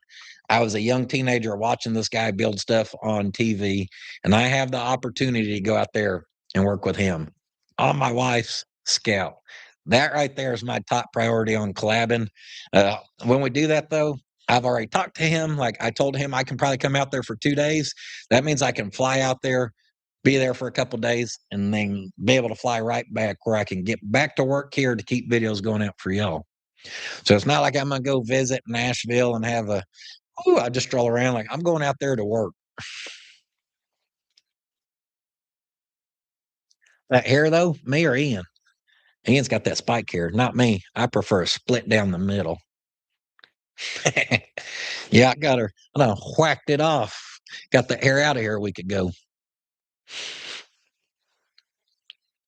I was a young teenager watching this guy build stuff on TV, and I have the opportunity to go out there and work with him on my wife's scout. That right there is my top priority on collabing. When we do that, though, I've already talked to him. Like I told him, I can probably come out there for 2 days. That means I can fly out there, be there for a couple days, and then be able to fly right back where I can get back to work here to keep videos going out for y'all. So it's not like I'm gonna go visit Nashville and have a I just stroll around like I'm going out there to work. That hair though, me or Ian? Ian's got that spike hair, not me. I prefer a split down the middle. Yeah, I got her. I done whacked it off. Got the hair out of here a week ago.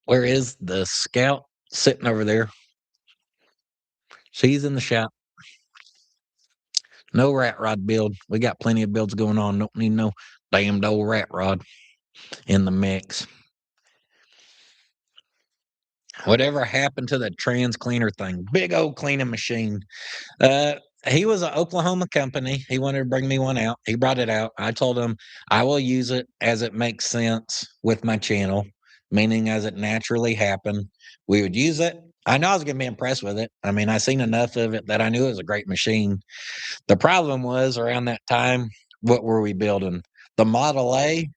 Where is the scout? Sitting over there. She's in the shop. No rat rod build. We got plenty of builds going on. Don't need no damned old rat rod in the mix. Whatever happened to the trans cleaner thing? Big old cleaning machine. Uh, he was an Oklahoma company. He wanted to bring me one out. He brought it out. I told him I will use it as it makes sense with my channel, meaning as it naturally happened. We would use it. I know I was going to be impressed with it. I mean, I seen enough of it that I knew it was a great machine. The problem was around that time, what were we building? The Model A,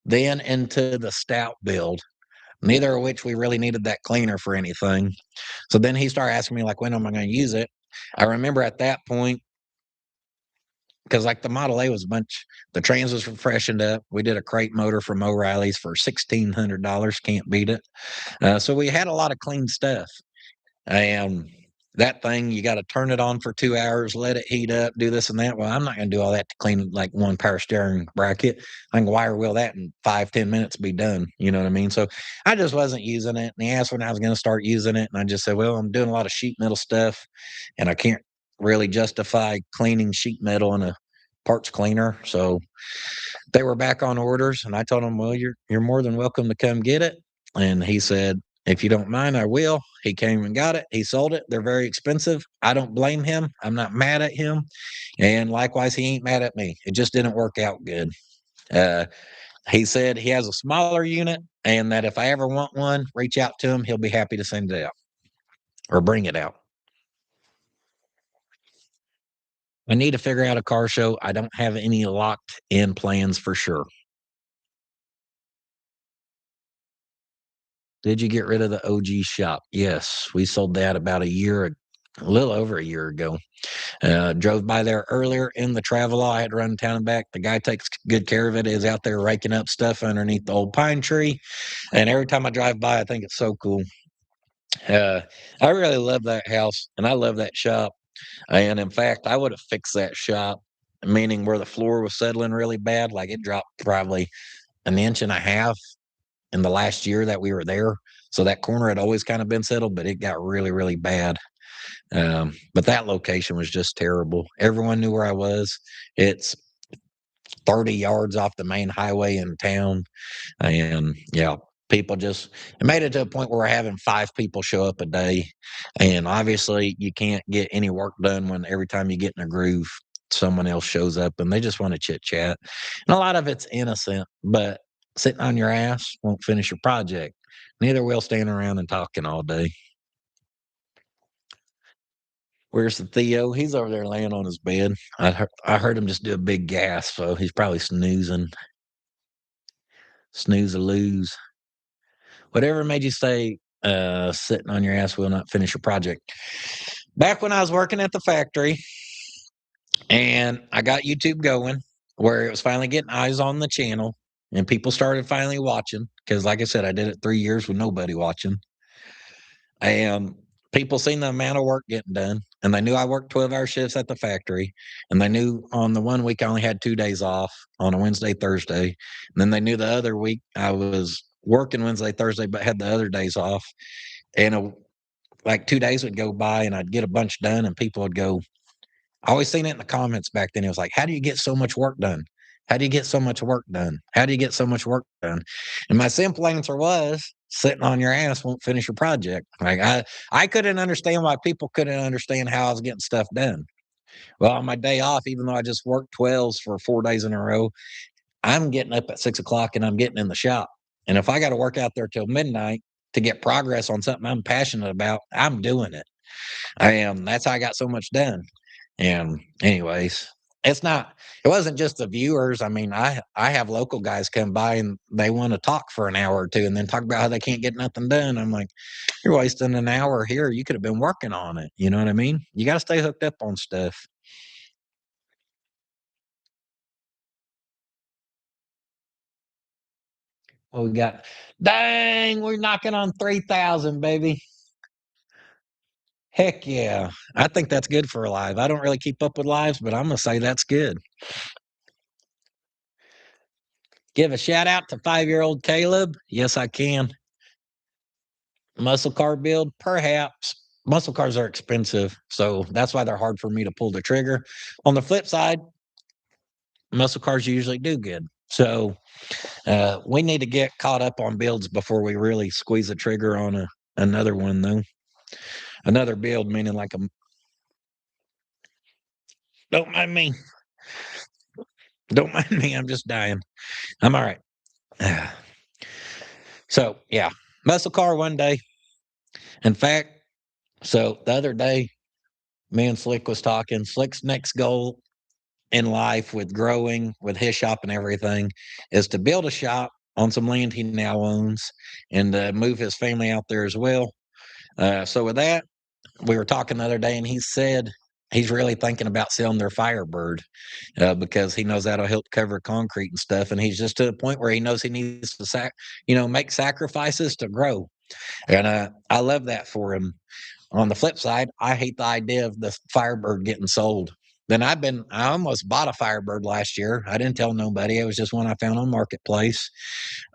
then into the Stout build, neither of which we really needed that cleaner for anything. So then he started asking me, like, when am I going to use it? I remember at that point, because like the Model A was a bunch, the trans was freshened up. We did a crate motor from O'Reilly's for $1,600. Can't beat it. So we had a lot of clean stuff. And that thing, you got to turn it on for 2 hours, let it heat up, do this and that. Well, I'm not going to do all that to clean like one power steering bracket. I can wire wheel that in 5-10 minutes, be done. You know what I mean? So I just wasn't using it. And he asked when I was going to start using it. And I just said, well, I'm doing a lot of sheet metal stuff and I can't really justify cleaning sheet metal in a parts cleaner. So they were back on orders, and I told him, "Well, you're more than welcome to come get it." And he said, "If you don't mind, I will." He came and got it. He sold it. They're very expensive. I don't blame him. I'm not mad at him, and likewise, he ain't mad at me. It just didn't work out good. Uh, he said he has a smaller unit, and that if I ever want one, reach out to him. He'll be happy to send it out or bring it out. I need to figure out a car show. I don't have any locked in plans for sure. Did you get rid of the OG shop? Yes, we sold that about a little over a year ago. Drove by there earlier in the travel. I had to run town and back. The guy takes good care of it. Is out there raking up stuff underneath the old pine tree, and every time I drive by, I think it's so cool. Uh, I really love that house, and I love that shop. And in fact, I would have fixed that shop, meaning where the floor was settling really bad. Like it dropped probably an inch and a half in the last year that we were there. So that corner had always kind of been settled, but it got really, really bad. But that location was just terrible. Everyone knew where I was. It's 30 yards off the main highway in town. And yeah, people just it made it to a point where we're having 5 people show up a day. And obviously you can't get any work done when every time you get in a groove, someone else shows up and they just want to chit chat. And a lot of it's innocent, but sitting on your ass won't finish your project. Neither will staying around and talking all day. Where's the Theo? He's over there laying on his bed. I heard him just do a big gasp, so he's probably snoozing. Snooze a lose. Whatever made you say, sitting on your ass will not finish your project. Back when I was working at the factory and I got YouTube going, where it was finally getting eyes on the channel and people started finally watching. Because, like I said, I did it 3 years with nobody watching. And people seen the amount of work getting done. And they knew I worked 12-hour shifts at the factory. And they knew on the one week I only had 2 days off on a Wednesday, Thursday. And then they knew the other week I was working Wednesday, Thursday, but had the other days off. And like 2 days would go by and I'd get a bunch done and people would go, I always seen it in the comments back then. It was like, how do you get so much work done? How do you get so much work done? How do you get so much work done? And my simple answer was sitting on your ass won't finish your project. Like I couldn't understand why people couldn't understand how I was getting stuff done. Well, on my day off, even though I just worked 12s for 4 days in a row, I'm getting up at 6 o'clock and I'm getting in the shop. And if I got to work out there till midnight to get progress on something I'm passionate about, I'm doing it. I am. That's how I got so much done. And anyways, it wasn't just the viewers. I mean, I have local guys come by and they want to talk for an hour or two and then talk about how they can't get nothing done. I'm like, you're wasting an hour here. You could have been working on it. You know what I mean? You got to stay hooked up on stuff. What we got? Dang, we're knocking on 3,000, baby. Heck yeah. I think that's good for a live. I don't really keep up with lives, but I'm gonna say that's good. Give a shout out to 5-year-old Caleb. Yes, I can. Muscle car build, perhaps. Muscle cars are expensive, so that's why they're hard for me to pull the trigger. On the flip side, muscle cars usually do good. So we need to get caught up on builds before we really squeeze the trigger on another one, though. Another build, meaning like a. Don't mind me. Don't mind me. I'm just dying. I'm all right. So yeah, muscle car one day. In fact, so the other day, me and Slick was talking. Slick's next goal in life with growing, with his shop and everything, is to build a shop on some land he now owns and move his family out there as well. So with that, we were talking the other day, and he said he's really thinking about selling their Firebird because he knows that'll help cover concrete and stuff. And he's just to the point where he knows he needs to make sacrifices to grow. And I love that for him. On the flip side, I hate the idea of the Firebird getting sold. I almost bought a Firebird last year. I didn't tell nobody. It was just one I found on Marketplace.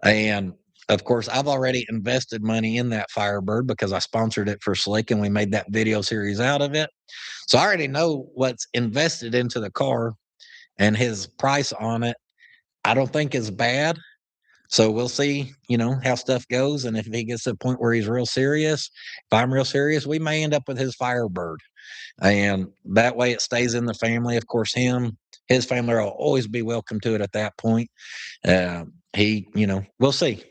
And of course, I've already invested money in that Firebird because I sponsored it for Slick and we made that video series out of it. So I already know what's invested into the car, and his price on it, I don't think is bad. So we'll see, how stuff goes. And if he gets to the point where he's real serious, if I'm real serious, we may end up with his Firebird. And that way it stays in the family. Of course, his family will always be welcome to it at that point. We'll see.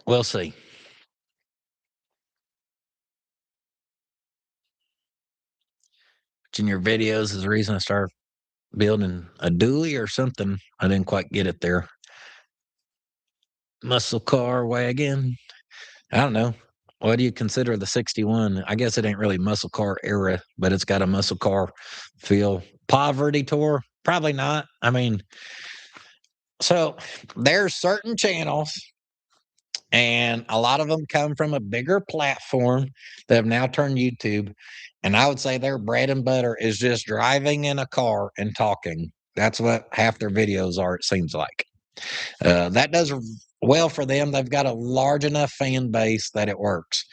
We'll see. Watching your videos is the reason I started building a dually or something. I didn't quite get it there. Muscle car wagon. I don't know. What do you consider the 61? I guess it ain't really muscle car era, but it's got a muscle car feel. Poverty tour? Probably not. I mean, so there's certain channels, and a lot of them come from a bigger platform that have now turned YouTube. And I would say their bread and butter is just driving in a car and talking. That's what half their videos are, it seems like. That does well for them. They've got a large enough fan base that it works.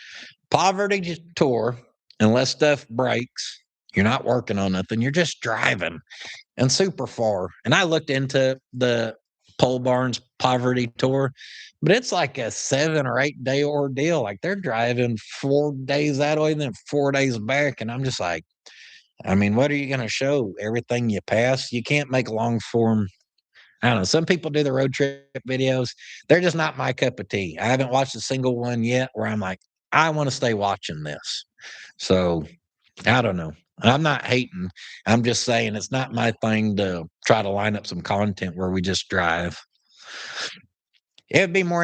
Poverty tour, unless stuff breaks, you're not working on nothing. You're just driving and super far. And I looked into the Pole Barns Poverty Tour, but it's like a 7 or 8 day ordeal. Like they're driving 4 days that way, and then 4 days back. And I'm just like, I mean, what are you going to show? Everything you pass? You can't make long form. I don't know. Some people do the road trip videos. They're just not my cup of tea. I haven't watched a single one yet where I'm like, I want to stay watching this. So I don't know. I'm not hating. I'm just saying it's not my thing to try to line up some content where we just drive. It'd be more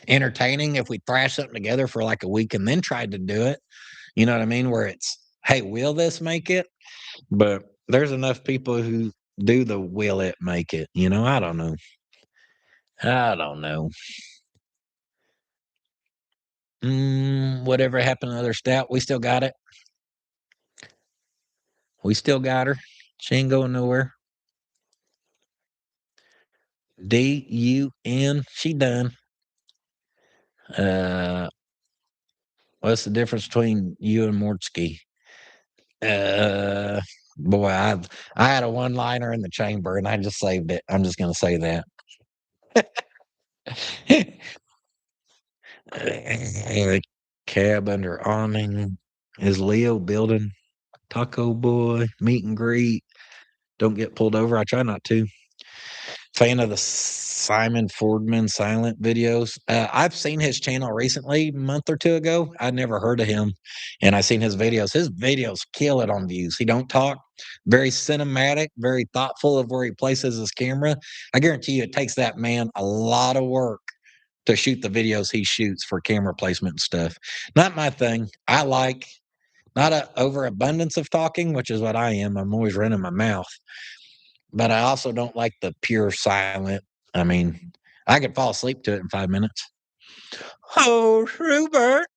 entertaining if we thrash something together for like a week and then tried to do it. You know what I mean? Where it's, hey, will this make it? But there's enough people who do the will it make it, I don't know. I don't know. Whatever happened to other stout, we still got it. We still got her. She ain't going nowhere. DUN, she done. Uh, what's the difference between you and Mortsky? Uh, Boy, I had a one-liner in the chamber, and I just saved it. I'm just gonna say that. Cab under awning. Is Leo building Taco Boy meet and greet? Don't get pulled over. I try not to. Fan of the Simon Fordman silent videos. I've seen his channel recently, a month or two ago. I'd never heard of him, and I seen his videos. His videos kill it on views. He don't talk. Very cinematic, very thoughtful of where he places his camera. I guarantee you, it takes that man a lot of work to shoot the videos he shoots for camera placement and stuff. Not my thing. I like not a overabundance of talking, which is what I am. I'm always running my mouth, but I also don't like the pure silent. I mean, I could fall asleep to it in 5 minutes. Oh, Rupert.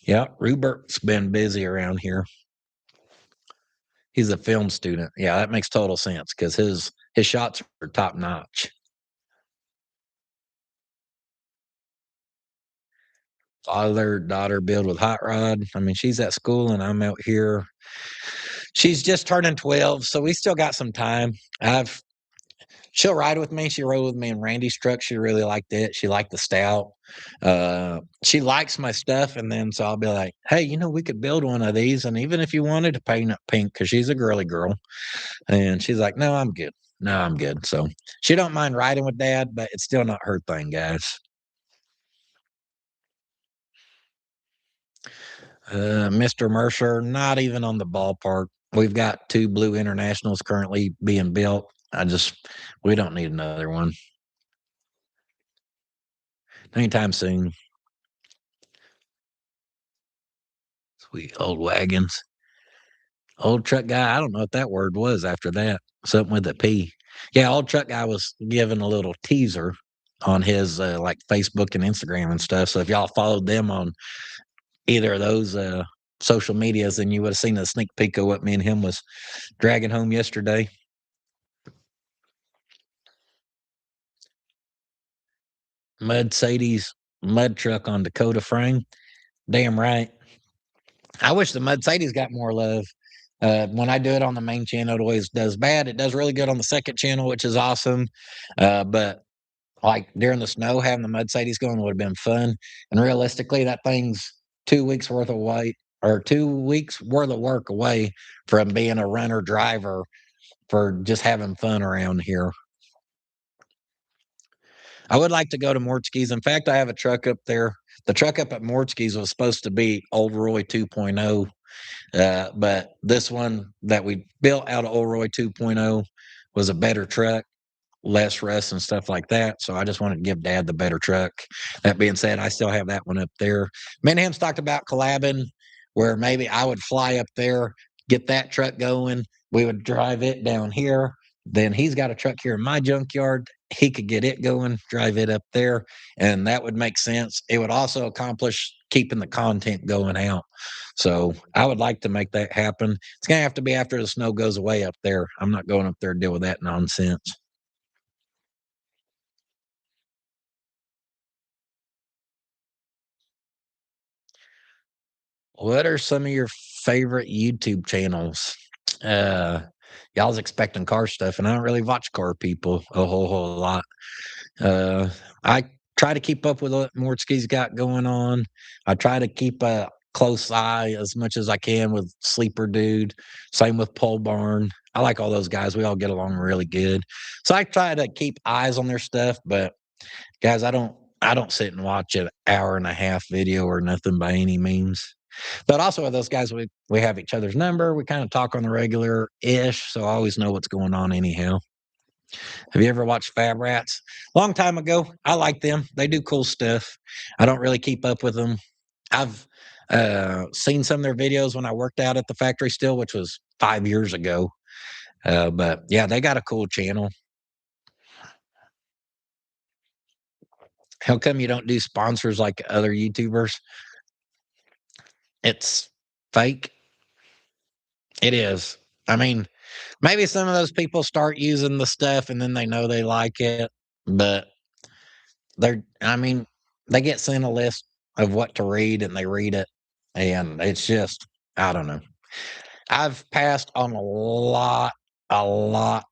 Yeah, Rupert's been busy around here. He's a film student. Yeah, that makes total sense because his shots are top notch. Father daughter build with hot rod. I mean, she's at school and I'm out here. She's just turning 12, so we still got some time. I've She'll ride with me. She rode with me in Randy's truck. She really liked it. She liked the stout. She likes my stuff, and then so I'll be like, "Hey, we could build one of these, and even if you wanted to paint it pink, because she's a girly girl." And she's like, "No, I'm good. No, I'm good." So she don't mind riding with Dad, but it's still not her thing, guys. Mr. Mercer, not even on the ballpark. We've got two Blue Internationals currently being built. We don't need another one anytime soon. Sweet old wagons. Old truck guy, I don't know what that word was after that. Something with a P. Yeah, old truck guy was giving a little teaser on his like Facebook and Instagram and stuff. So if y'all followed them on either of those social medias, then you would have seen a sneak peek of what me and him was dragging home yesterday. Mud Sadie's mud truck on Dakota frame. Damn right. I wish the Mud Sadie's got more love. When I do it on the main channel, it always does bad. It does really good on the second channel, which is awesome. But like during the snow, having the Mud Sadie's going would have been fun. And realistically, that thing's 2 weeks worth of weight or 2 weeks worth of work away from being a runner driver for just having fun around here. I would like to go to Mortskis. In fact, I have a truck up there. The truck up at Mortskis was supposed to be Old Roy 2.0. But this one that we built out of Old Roy 2.0 was a better truck, less rust and stuff like that. So I just wanted to give Dad the better truck. That being said, I still have that one up there. Me and him's talked about collabing where maybe I would fly up there, get that truck going. We would drive it down here. Then he's got a truck here in my junkyard. He could get it going, drive it up there, and that would make sense. It would also accomplish keeping the content going out. So I would like to make that happen. It's gonna have to be after the snow goes away up there. I'm not going up there to deal with that nonsense. What are some of your favorite YouTube channels? Uh, y'all's expecting car stuff, and I don't really watch car people a whole lot. I try to keep up with what Mortski's got going on. I try to keep a close eye as much as I can with Sleeper Dude. Same with Pole Barn. I like all those guys. We all get along really good. So I try to keep eyes on their stuff, but guys, I don't sit and watch an hour and a half video or nothing by any means. But also with those guys, we have each other's number. We kind of talk on the regular ish, so I always know what's going on anyhow. Have you ever watched Fab Rats? Long time ago. I like them. They do cool stuff. I don't really keep up with them. I've seen some of their videos when I worked out at the factory still, which was 5 years ago. But yeah, they got a cool channel. How come you don't do sponsors like other YouTubers? It's fake. It is. I mean, maybe some of those people start using the stuff and then they know they like it, but I mean, they get sent a list of what to read and they read it. And it's just, I don't know. I've passed on a lot, a lot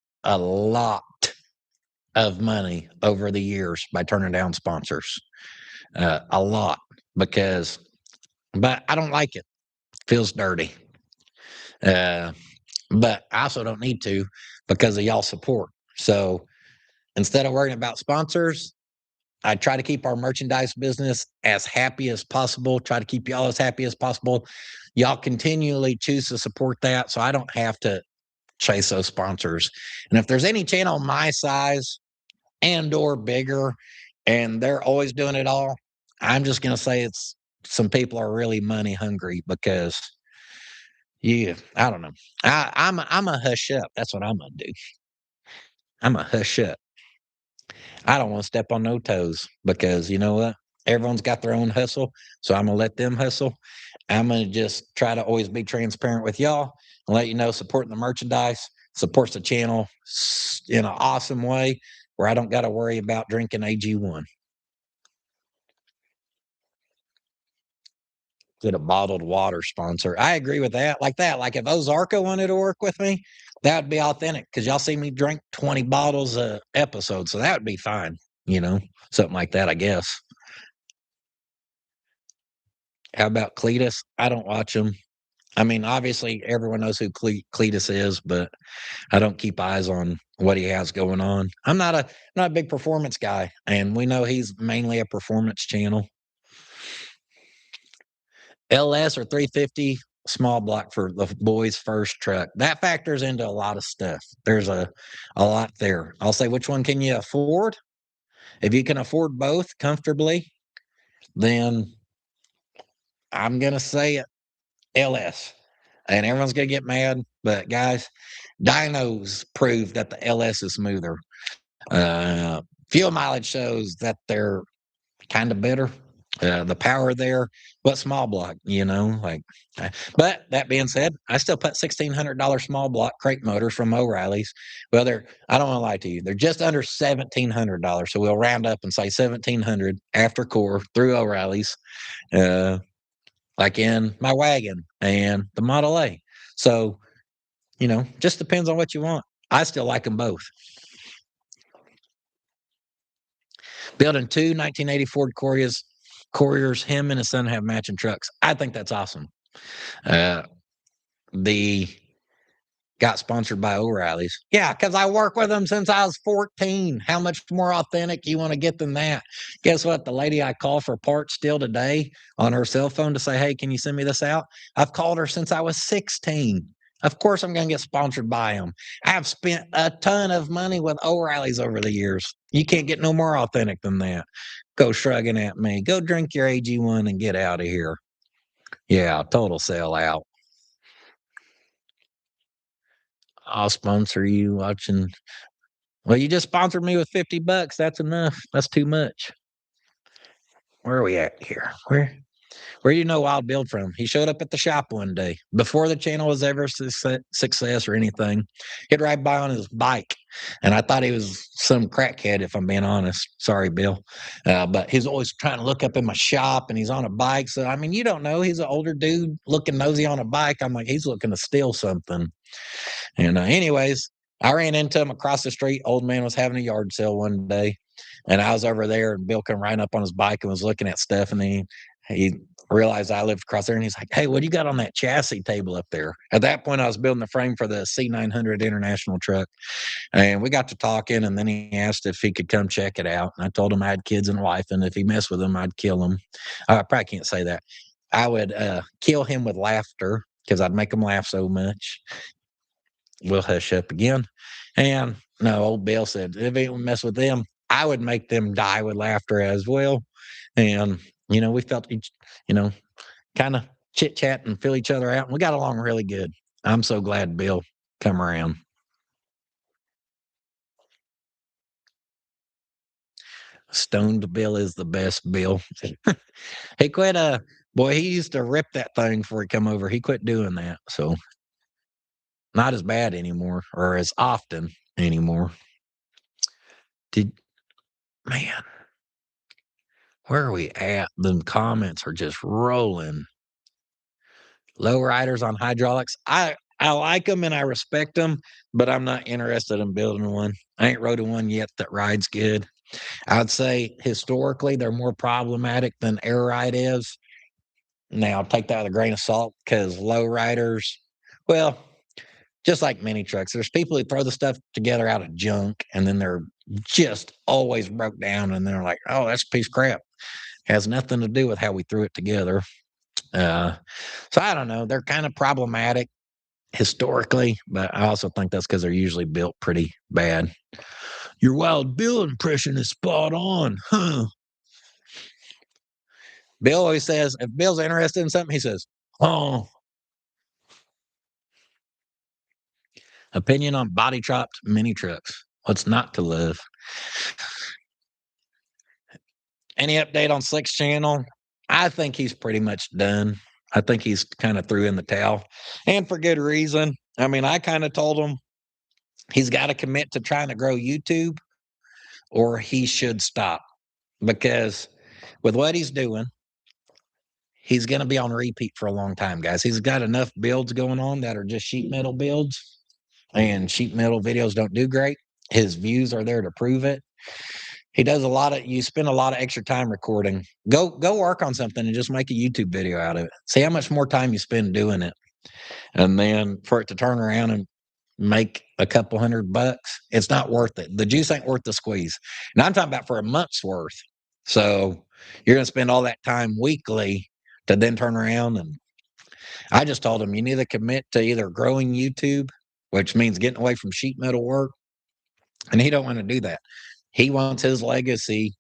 of money over the years by turning down sponsors. A lot because, but I don't like it. Feels dirty. Uh, but I also don't need to because of y'all support. So instead of worrying about sponsors, I try to keep our merchandise business as happy as possible, try to keep y'all as happy as possible. Y'all continually choose to support that. So I don't have to chase those sponsors. And if there's any channel my size and or bigger and they're always doing it all, I'm just gonna say it's some people are really money hungry because yeah, I don't know. I'm a hush up. That's what I'm gonna do. I'm a hush up. I don't want to step on no toes because you know what? Everyone's got their own hustle. So I'm gonna let them hustle. I'm gonna just try to always be transparent with y'all and let you know supporting the merchandise supports the channel in an awesome way where I don't got to worry about drinking AG1. Get a bottled water sponsor. I agree with that. Like that. Like if Ozarka wanted to work with me, that would be authentic because y'all see me drink 20 bottles a episode. So that would be fine. You know, something like that, I guess. How about Cletus? I don't watch him. I mean, obviously everyone knows who Cletus is, but I don't keep eyes on what he has going on. I'm not a big performance guy, and we know he's mainly a performance channel. LS or 350 small block for the boys' first truck. That factors into a lot of stuff. There's a lot there. I'll say which one can you afford? If you can afford both comfortably, then I'm gonna say LS. And everyone's gonna get mad, but guys, dynos prove that the LS is smoother. Uh, Fuel mileage shows that they're kind of better. The power there, but small block, like. But that being said, I still put $1,600 small block crate motors from O'Reilly's. Well, I don't want to lie to you, they're just under $1,700. So we'll round up and say 1,700 after core through O'Reilly's, uh, like in my wagon and the Model A. So just depends on what you want. I still like them both. Building two 1980 Ford Couriers, him and his son have matching trucks. I think that's awesome. Uh, the got sponsored by O'Reilly's. Yeah, because I work with them since I was 14. How much more authentic you want to get than that? Guess what? The lady I call for parts still today on her cell phone to say, hey, can you send me this out? I've called her since I was 16. Of course, I'm going to get sponsored by them. I've spent a ton of money with O'Reilly's over the years. You can't get no more authentic than that. Go shrugging at me. Go drink your AG1 and get out of here. Yeah, total sellout. I'll sponsor you watching. Well, you just sponsored me with $50. That's enough. That's too much. Where are we at here? Where do you know Wild Bill from? He showed up at the shop one day before the channel was ever success or anything. He'd ride by on his bike, and I thought he was some crackhead. If I'm being honest, sorry, Bill, but he's always trying to look up in my shop, and he's on a bike. So I mean, you don't know. He's an older dude looking nosy on a bike. I'm like, he's looking to steal something. And anyways, I ran into him across the street. Old man was having a yard sale one day, and I was over there, and Bill come right up on his bike and was looking at stuff, and he realized I lived across there, and he's like, "Hey, what do you got on that chassis table up there?" At that point, I was building the frame for the C900 International truck, and we got to talking, and then he asked if he could come check it out, and I told him I had kids and a wife, and if he messed with them, I'd kill him. I probably can't say that. I would kill him with laughter because I'd make him laugh so much. We'll hush up again. And no, old Bill said, if he would mess with them, I would make them die with laughter as well. And, we felt each, you know, kind of chit chat and fill each other out. And we got along really good. I'm so glad Bill come around. Stoned Bill is the best Bill. He quit boy, he used to rip that thing before he come over. He quit doing that. So not as bad anymore or as often anymore. Did man, where are we at? The comments are just rolling. Low riders on hydraulics. I like them and I respect them, but I'm not interested in building one. I ain't rode one yet that rides good. I'd say historically they're more problematic than air ride is. Now take that with a grain of salt because low riders, well, just like mini trucks, there's people who throw the stuff together out of junk and then they're just always broke down and they're like, oh, that's a piece of crap. Has nothing to do with how we threw it together. Uh, so I don't know. They're kind of problematic historically, but I also think that's because they're usually built pretty bad. Your wild Bill impression is spot on, huh? Bill always says, if Bill's interested in something, he says, oh, opinion on body chopped mini trucks. What's not to love? Any update on Slick's channel? I think he's pretty much done. I think he's kind of threw in the towel and for good reason. I mean, I kind of told him he's got to commit to trying to grow YouTube or he should stop because with what he's doing, he's going to be on repeat for a long time, guys. He's got enough builds going on that are just sheet metal builds, and sheet metal videos don't do great. His views are there to prove it. He does a lot of you spend a lot of extra time recording. Go work on something and just make a YouTube video out of it. See how much more time you spend doing it. And then for it to turn around and make a couple $100, it's not worth it. The juice ain't worth the squeeze. And I'm talking about for a month's worth. So you're gonna spend all that time weekly to then turn around and I just told him you need to commit to either growing YouTube, which means getting away from sheet metal work, and he don't want to do that. He wants his legacy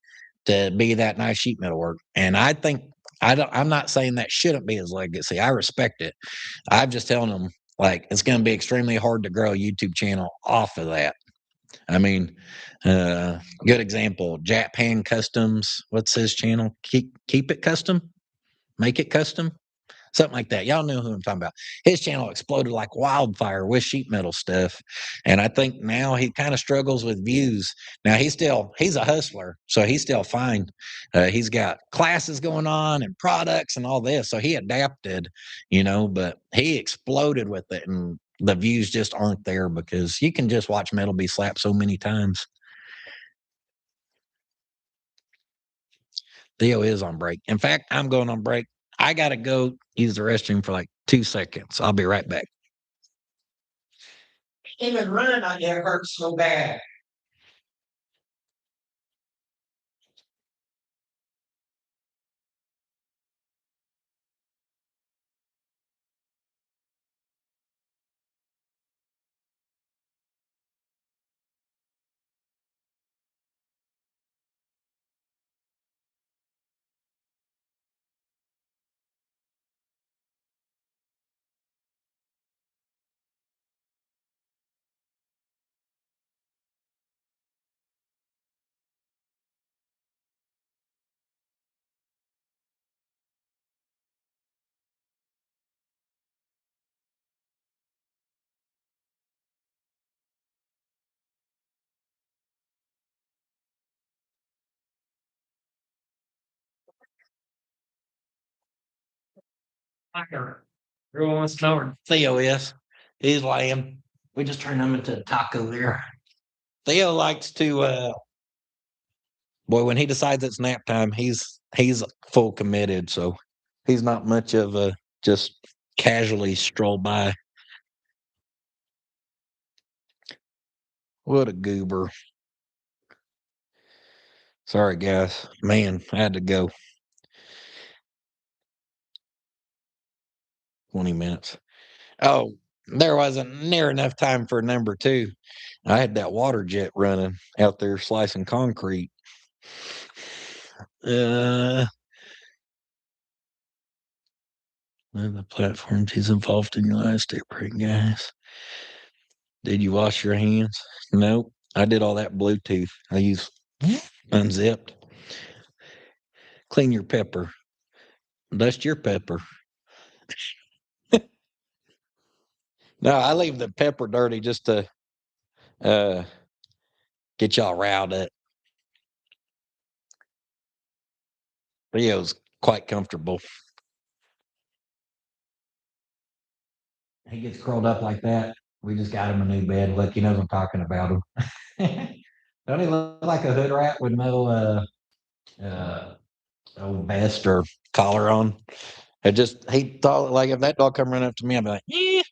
to be that nice sheet metal work. And I think I'm not saying that shouldn't be his legacy. I respect it. I'm just telling him like it's going to be extremely hard to grow a YouTube channel off of that. I mean, good example, Japan Customs. What's his channel? Keep it custom, make it custom. Something like that. Y'all know who I'm talking about. His channel exploded like wildfire with sheet metal stuff. And I think now he kind of struggles with views. Now he's a hustler, so he's still fine. He's got classes going on and products and all this. So he adapted, but he exploded with it and the views just aren't there because you can just watch metal be slapped so many times. Theo is on break. In fact, I'm going on break. I gotta go use the restroom for like 2 seconds. I'll be right back. Even running on you hurts so bad. Everyone wants to know where Theo is. He's laying. We just turned him into a taco there. Theo likes to boy, when he decides it's nap time, he's full committed, so he's not much of a just casually stroll by. What a goober. Sorry guys. Man, I had to go 20 minutes. Oh, there wasn't near enough time for number two. I had that water jet running out there slicing concrete. Uh, the platforms he's involved in your last break, guys. Did you wash your hands? Nope. I did all that Bluetooth. I use unzipped. Clean your pepper. Dust your pepper. No, I leave the pepper dirty just to uh get y'all riled up. Theo's quite comfortable. he gets curled up like that. We just got him a new bed. Look, he knows I'm talking about him. Don't he look like a hood rat with no uh old vest or collar on? It just he thought like if that dog come running up to me, I'd be like, yeah.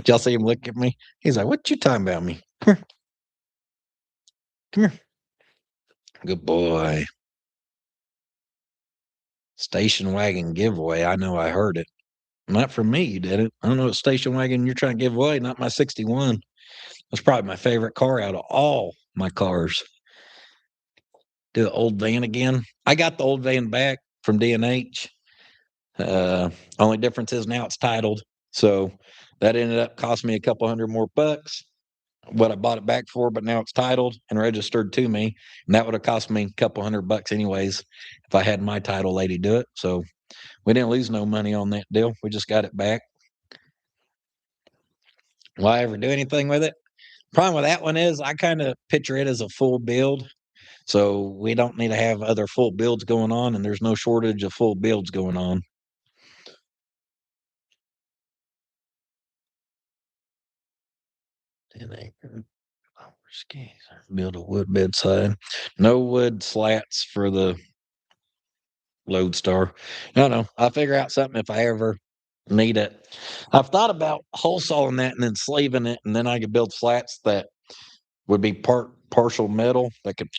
Y'all see him look at me? He's like, "What you talking about me? Come here, good boy." Station wagon giveaway. I know I heard it. Not from me, you did it. I don't know what station wagon you're trying to give away. Not my 61. That's probably my favorite car out of all my cars. Do the old van again. I got the old van back from D&H. Only difference is now it's titled. So that ended up costing me a couple hundred more bucks what I bought it back for, but now it's titled and registered to me. And that would have cost me a couple $100 anyways if I had my title lady do it. So we didn't lose no money on that deal. We just got it back. Will I ever do anything with it? Problem with that one is I kind of picture it as a full build. So we don't need to have other full builds going on, and there's no shortage of full builds going on. Build a wood bedside. No wood slats for the Lodestar. No, no. I'll figure out something if I ever need it. I've thought about whole sawing that and then sleeving it, and then I could build slats that would be partial metal that could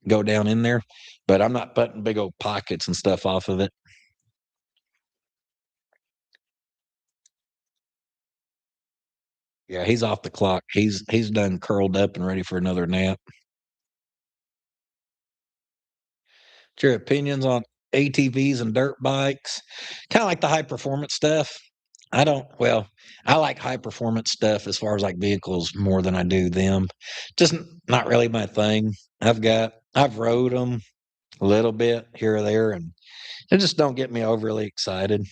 go down in there. But I'm not putting big old pockets and stuff off of it. Yeah, he's off the clock. He's done curled up and ready for another nap. What's your opinions on ATVs and dirt bikes? Kind of like the high performance stuff. I don't, well, I like high performance stuff as far as like vehicles more than I do them. Just not really my thing. I've rode them a little bit here or there, and they just don't get me overly excited.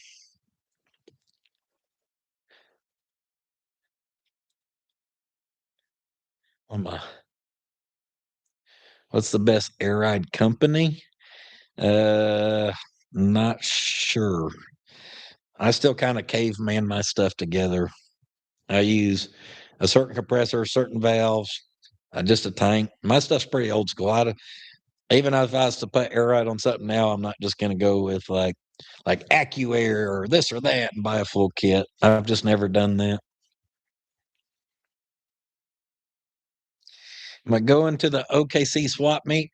On my, what's the best air ride company? Uh, Not sure. I still kind of caveman my stuff together. I use a certain compressor, certain valves, just a tank. My stuff's pretty old school. Even if I was to put air ride on something now, I'm not just going to go with like AccuAir or this or that and buy a full kit. I've just never done that. Am I going to the OKC swap meet?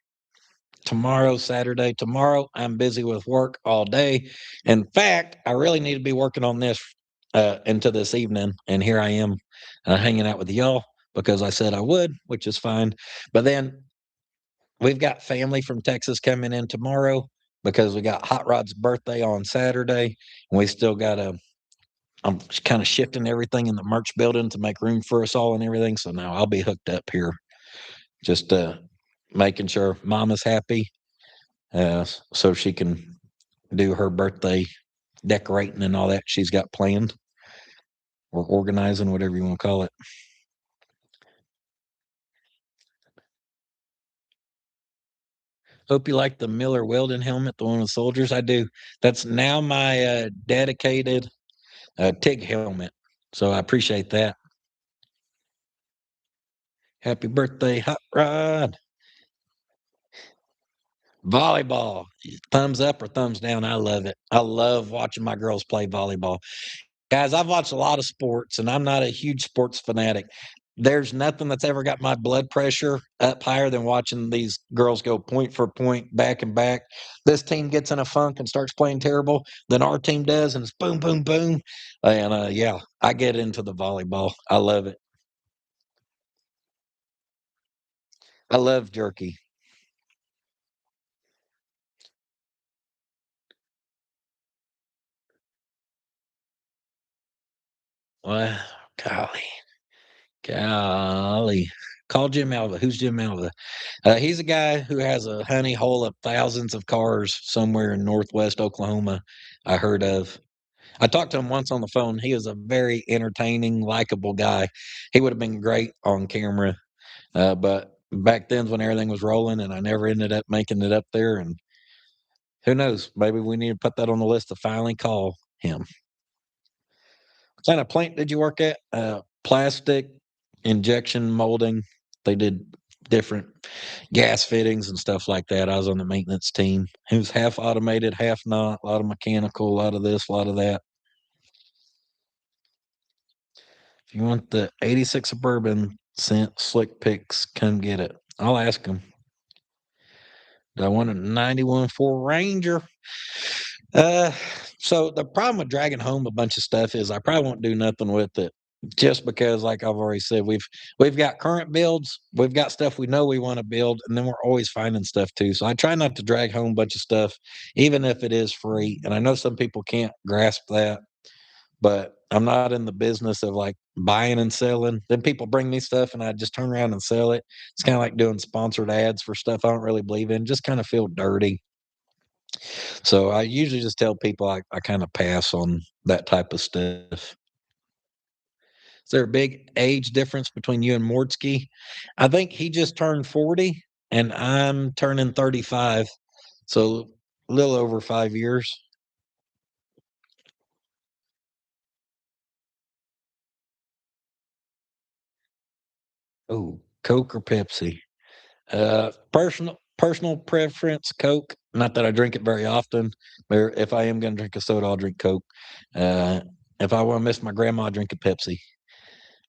Tomorrow, Saturday. Tomorrow, I'm busy with work all day. In fact, I really need to be working on this into this evening. And here I am hanging out with y'all because I said I would, which is fine. But then we've got family from Texas coming in tomorrow because we got Hot Rod's birthday on Saturday. And we still got I'm kind of shifting everything in the merch building to make room for us all and everything. So now I'll be hooked up here, just making sure Mama's happy so she can do her birthday decorating and all that she's got planned or organizing, whatever you want to call it. Hope you like the Miller Weldon helmet, the one with soldiers. I do. That's now my dedicated TIG helmet. So I appreciate that. Happy birthday, Hot Rod. Volleyball. Thumbs up or thumbs down. I love it. I love watching my girls play volleyball. Guys, I've watched a lot of sports and I'm not a huge sports fanatic. There's nothing that's ever got my blood pressure up higher than watching these girls go point for point, back and back. This team gets in a funk and starts playing terrible, then our team does, and it's boom, boom, boom. And yeah, I get into the volleyball. I love it. I love jerky. Well, golly, golly. Call Jim Alva. Who's Jim Alva? He's a guy who has a honey hole of thousands of cars somewhere in northwest Oklahoma. I heard of. I talked to him once on the phone. He was a very entertaining, likable guy. He would have been great on camera. But back then's when everything was rolling, and I never ended up making it up there. And who knows? Maybe we need to put that on the list to finally call him. What kind of plant did you work at? Plastic injection molding. They did different gas fittings and stuff like that. I was on the maintenance team. It was half automated, half not. A lot of mechanical, a lot of this, a lot of that. If you want the '86 Suburban scent slick picks, come get it. I'll ask them. Do I want a '91 Ford Ranger? Uh, so the problem with dragging home a bunch of stuff is I probably won't do nothing with it. Just because, like I've already said, we've got current builds, we've got stuff we know we want to build, and then we're always finding stuff too. So I try not to drag home a bunch of stuff, even if it is free. And I know some people can't grasp that, but I'm not in the business of like buying and selling. Then people bring me stuff and I just turn around and sell it. It's kind of like doing sponsored ads for stuff I don't really believe in. Just kind of feel dirty. So I usually just tell people I kind of pass on that type of stuff. Is there a big age difference between you and Mordsky? I think he just turned 40 and I'm turning 35. So a little over 5 years. Oh, Coke or Pepsi? Personal preference, Coke. Not that I drink it very often, but if I am gonna drink a soda, I'll drink Coke. Uh, if I want to miss my grandma, I drink a Pepsi.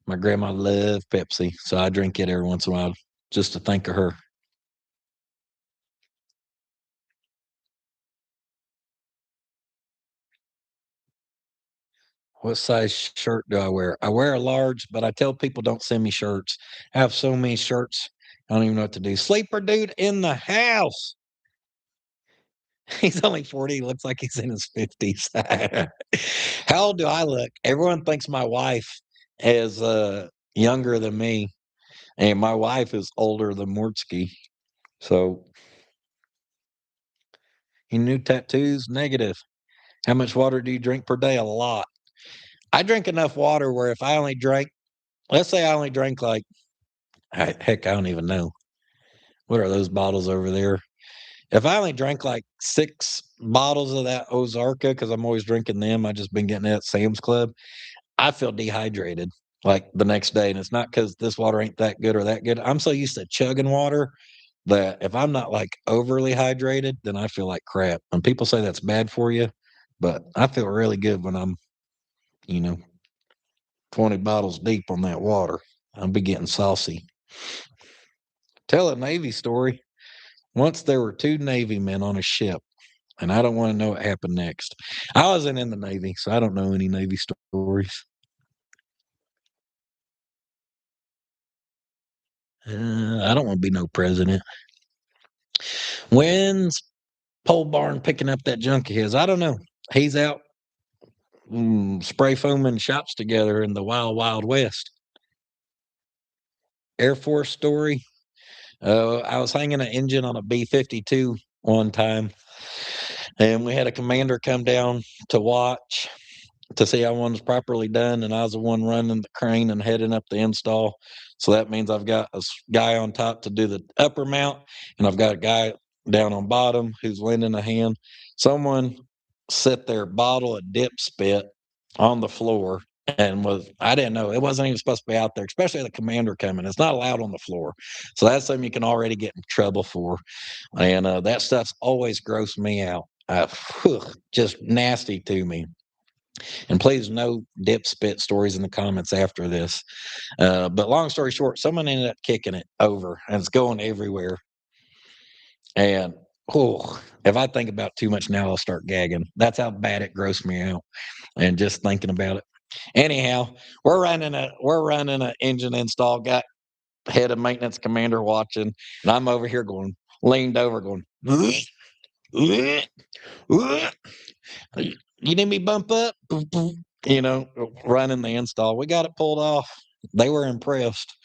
My grandma loved Pepsi, so I drink it every once in a while just to think of her. What size shirt do I wear? I wear a large, but I tell people don't send me shirts. I have so many shirts, I don't even know what to do. Sleeper dude in the house. He's only 40. He looks like he's in his 50s. How old do I look? Everyone thinks my wife is younger than me, and my wife is older than Mortsky. So, he new tattoos? Negative. How much water do you drink per day? A lot. I drink enough water where if I only drank, let's say I only drank like, heck, I don't even know. What are those bottles over there? If I only drank like 6 bottles of that Ozarka, because I'm always drinking them, I just been getting it at Sam's Club. I feel dehydrated like the next day. And it's not because this water ain't that good or that good. I'm so used to chugging water that if I'm not like overly hydrated, then I feel like crap. And people say that's bad for you, but I feel really good when I'm, you know, 20 bottles deep on that water. I'll be getting saucy. Tell a Navy story. Once there were 2 Navy men on a ship, and I don't want to know what happened next. I wasn't in the Navy, so I don't know any Navy stories. I don't want to be no president. When's Pole Barn picking up that junk of his? I don't know. He's out spray foaming shops together in the wild, wild west. Air Force story. I was hanging an engine on a B-52 one time, and we had a commander come down to watch to see how one was properly done, and I was the one running the crane and heading up the install. So that means I've got a guy on top to do the upper mount, and I've got a guy down on bottom who's lending a hand. Someone set their bottle of dip spit on the floor and was I didn't know it wasn't even supposed to be out there, especially the commander coming. It's not allowed on the floor, so that's something you can already get in trouble for. And that stuff's always grossed me out. Just nasty to me. And please, no dip spit stories in the comments after this. But long story short, someone ended up kicking it over and it's going everywhere. And if I think about too much now, I'll start gagging. That's how bad it grossed me out. And just thinking about it. Anyhow, we're running a engine install. Got head of maintenance commander watching, and I'm over here going leaned over going. You need me bump up? You know, running the install. We got it pulled off. They were impressed.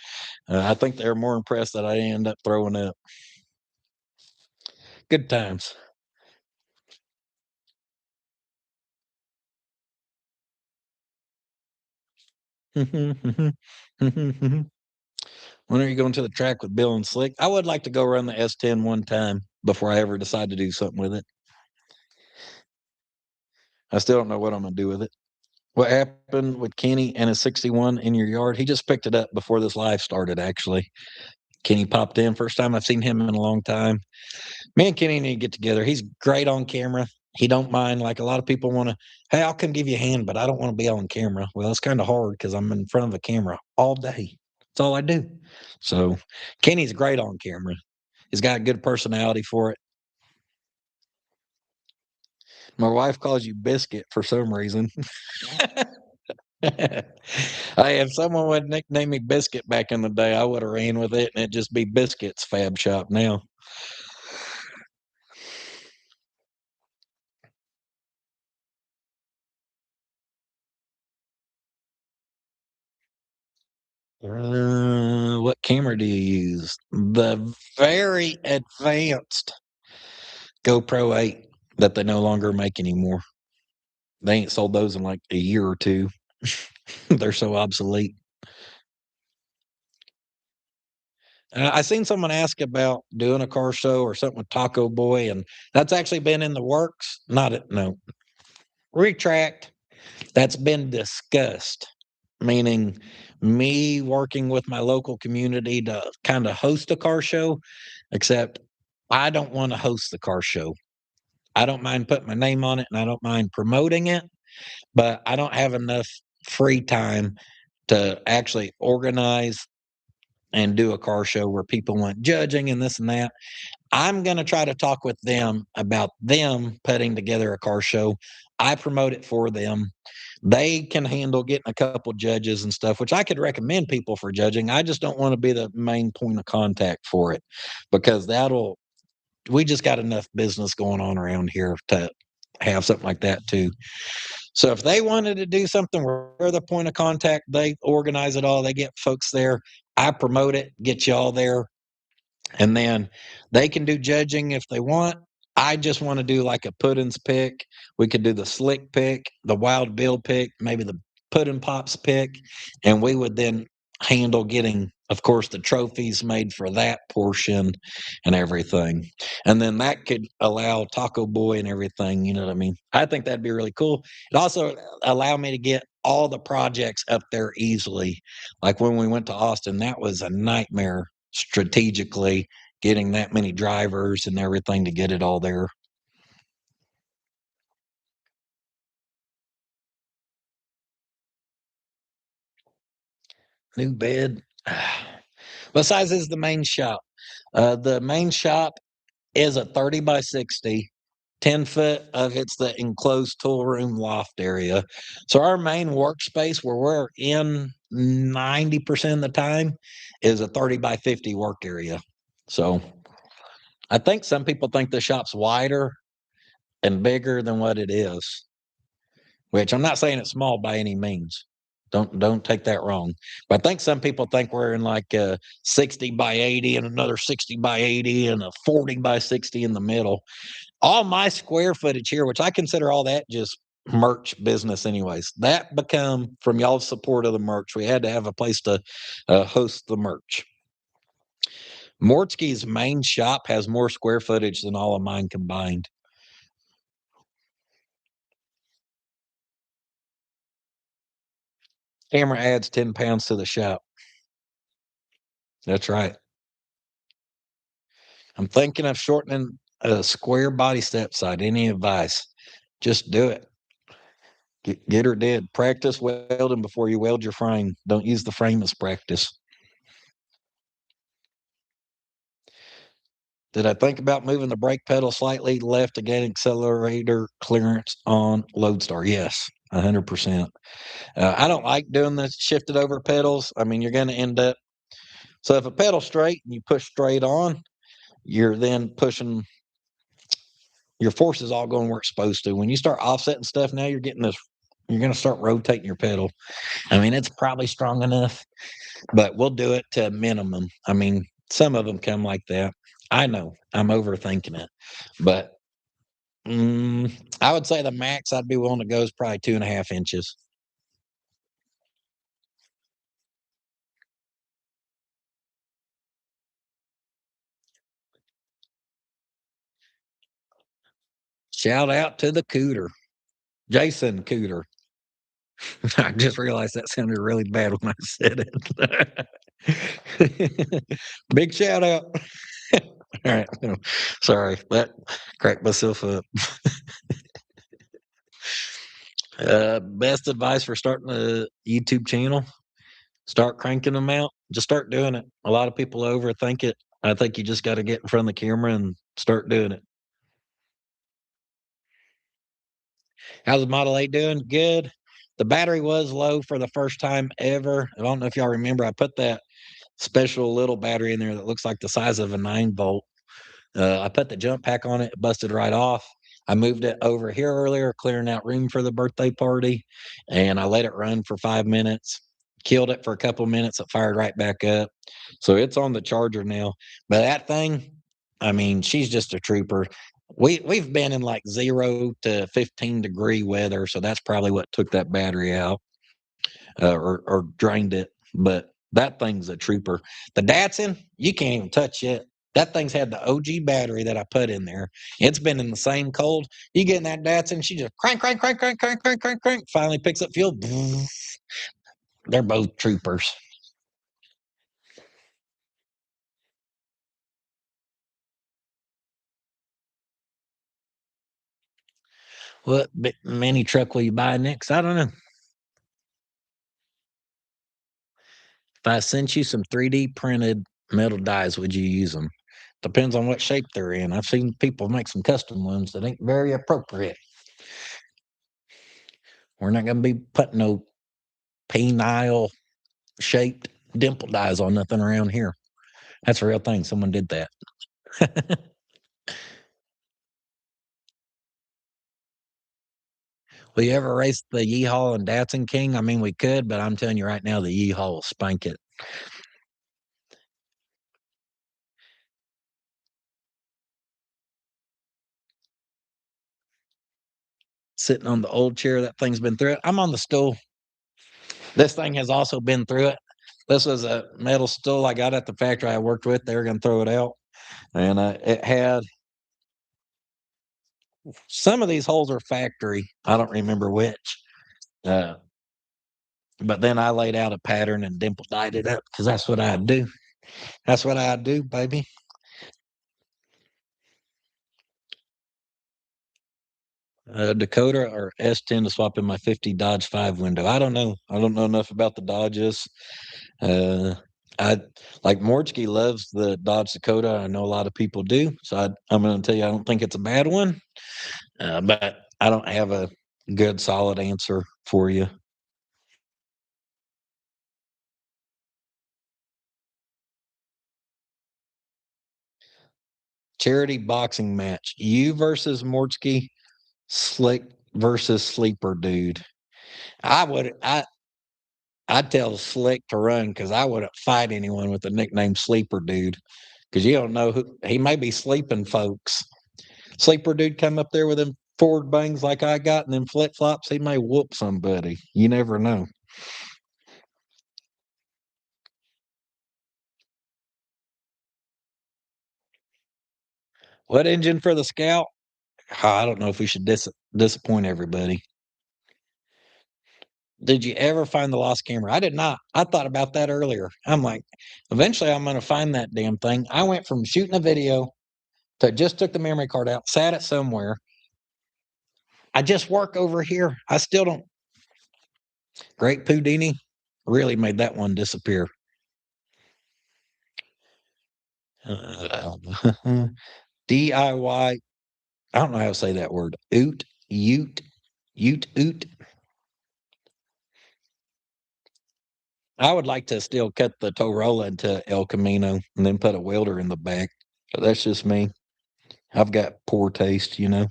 I think they were more impressed that I ended up throwing up. Good times. When are you going to the track with Bill and Slick? I would like to go run the S10 one time before I ever decide to do something with it. I still don't know what I'm gonna do with it. What happened with Kenny and his 61 in your yard? He just picked it up before this live started, actually. Kenny popped in. First time I've seen him in a long time. Me and Kenny need to get together. He's great on camera. He don't mind. Like a lot of people want to, hey, I'll come give you a hand, but I don't want to be on camera. Well, it's kind of hard because I'm in front of a camera all day. That's all I do. So Kenny's great on camera. He's got a good personality for it. My wife calls you Biscuit for some reason. Hey, if someone would nickname me Biscuit back in the day, I would have ran with it and it'd just be Biscuits Fab Shop now. What camera do you use? The very advanced GoPro 8 that they no longer make anymore. They ain't sold those in like a year or two. They're so obsolete. I seen someone ask about doing a car show or something with Taco Boy, and that's actually been in the works. Not it, no. Retract. That's been discussed, meaning me working with my local community to kind of host a car show, except I don't want to host the car show. I don't mind putting my name on it and I don't mind promoting it, but I don't have enough free time to actually organize and do a car show where people want judging and this and that. I'm going to try to talk with them about them putting together a car show. I promote it for them. They can handle getting a couple judges and stuff, which I could recommend people for judging. I just don't want to be the main point of contact for it because we just got enough business going on around here to have something like that too. So if they wanted to do something where we're the point of contact, they organize it all, they get folks there. I promote it, get you all there, and then they can do judging if they want. I just want to do like a Puddin's pick. We could do the Slick pick, the Wild Bill pick, maybe the Puddin' Pops pick, and we would then handle getting, of course, the trophies made for that portion and everything. And then that could allow Taco Boy and everything, you know what I mean? I think that'd be really cool. It also allow me to get all the projects up there easily. Like when we went to Austin, that was a nightmare strategically getting that many drivers and everything to get it all there. New bed. What size is the main shop? The main shop is a 30 by 60. 10 foot of it's the enclosed tool room loft area. So our main workspace where we're in 90% of the time is a 30 by 50 work area. So I think some people think the shop's wider and bigger than what it is. Which I'm not saying it's small by any means. Don't take that wrong. But I think some people think we're in like a 60 by 80 and another 60 by 80 and a 40 by 60 in the middle. All my square footage here, which I consider all that just merch business anyways, that become from y'all's support of the merch. We had to have a place to host the merch. Mortsky's main shop has more square footage than all of mine combined. Camera adds 10 pounds to the shop. That's right. I'm thinking of shortening a square body step side. Any advice? Just do it. Get her dead. Practice welding before you weld your frame. Don't use the frame as practice. Did I think about moving the brake pedal slightly left to gain accelerator clearance on Lodestar? Yes, 100%. I don't like doing the shifted over pedals. I mean, you're going to end up. So if a pedal straight and you push straight on, you're then pushing your force is all going where it's supposed to. When you start offsetting stuff, now you're getting this. You're going to start rotating your pedal. I mean, it's probably strong enough, but we'll do it to a minimum. I mean, some of them come like that. I know I'm overthinking it, but I would say the max I'd be willing to go is probably 2.5 inches. Shout out to the Cooter, Jason Cooter. I just realized that sounded really bad when I said it. Big shout out. All right. Sorry, that cracked myself up. Best advice for starting a YouTube channel: start cranking them out. Just start doing it. A lot of people overthink it. I think you just got to get in front of the camera and start doing it. How's the Model 8 doing? Good. The battery was low for the first time ever. I don't know if y'all remember. I put that special little battery in there that looks like the size of a 9 volt. I put the jump pack on it, busted right off. I moved it over here earlier, clearing out room for the birthday party, and I let it run for 5 minutes. Killed it for a couple minutes. It fired right back up. So it's on the charger now. But that thing, I mean, she's just a trooper. We've been in like 0 to 15 degree weather, so that's probably what took that battery out, or drained it. But that thing's a trooper. The Datsun, you can't even touch it. That thing's had the OG battery that I put in there. It's been in the same cold. You get in that Datsun, she just crank, crank, crank, crank, crank, crank, crank, crank. Finally picks up fuel. They're both troopers. What mini truck will you buy next? I don't know. If I sent you some 3D printed metal dies, would you use them? Depends on what shape they're in. I've seen people make some custom ones that ain't very appropriate. We're not going to be putting no penile shaped dimple dies on nothing around here. That's a real thing. Someone did that. Will you ever race the Yeehaw and Datsun King? I mean, we could, but I'm telling you right now, the Yeehaw will spank it. Sitting on the old chair, that thing's been through it. I'm on the stool. This thing has also been through it. This was a metal stool I got at the factory I worked with. They were going to throw it out. And it had some of these holes are factory. I don't remember which. Uh, but then I laid out a pattern and dimple dyed it up because that's what I do. That's what I do, baby. Dakota or S10 to swap in my 50 Dodge 5 window. I don't know. I don't know enough about the Dodges. Uh, I like Morchke loves the Dodge Dakota. I know a lot of people do. So I'm going to tell you, I don't think it's a bad one, but I don't have a good, solid answer for you. Charity boxing match. You versus Morchke, Slick versus Sleeper Dude. I would I'd tell Slick to run because I wouldn't fight anyone with the nickname Sleeper Dude because you don't know who he may be sleeping, folks. Sleeper Dude come up there with them forward bangs like I got and them flip flops, he may whoop somebody. You never know. What engine for the Scout? I don't know if we should disappoint everybody. Did you ever find the lost camera? I did not. I thought about that earlier. I'm like, eventually I'm going to find that damn thing. I went from shooting a video to just took the memory card out, sat it somewhere. I just work over here. I still don't. Great Houdini really made that one disappear. Uh, DIY. I don't know how to say that word. Oot. I would like to still cut the Torola into El Camino and then put a welder in the back. But that's just me. I've got poor taste, you know.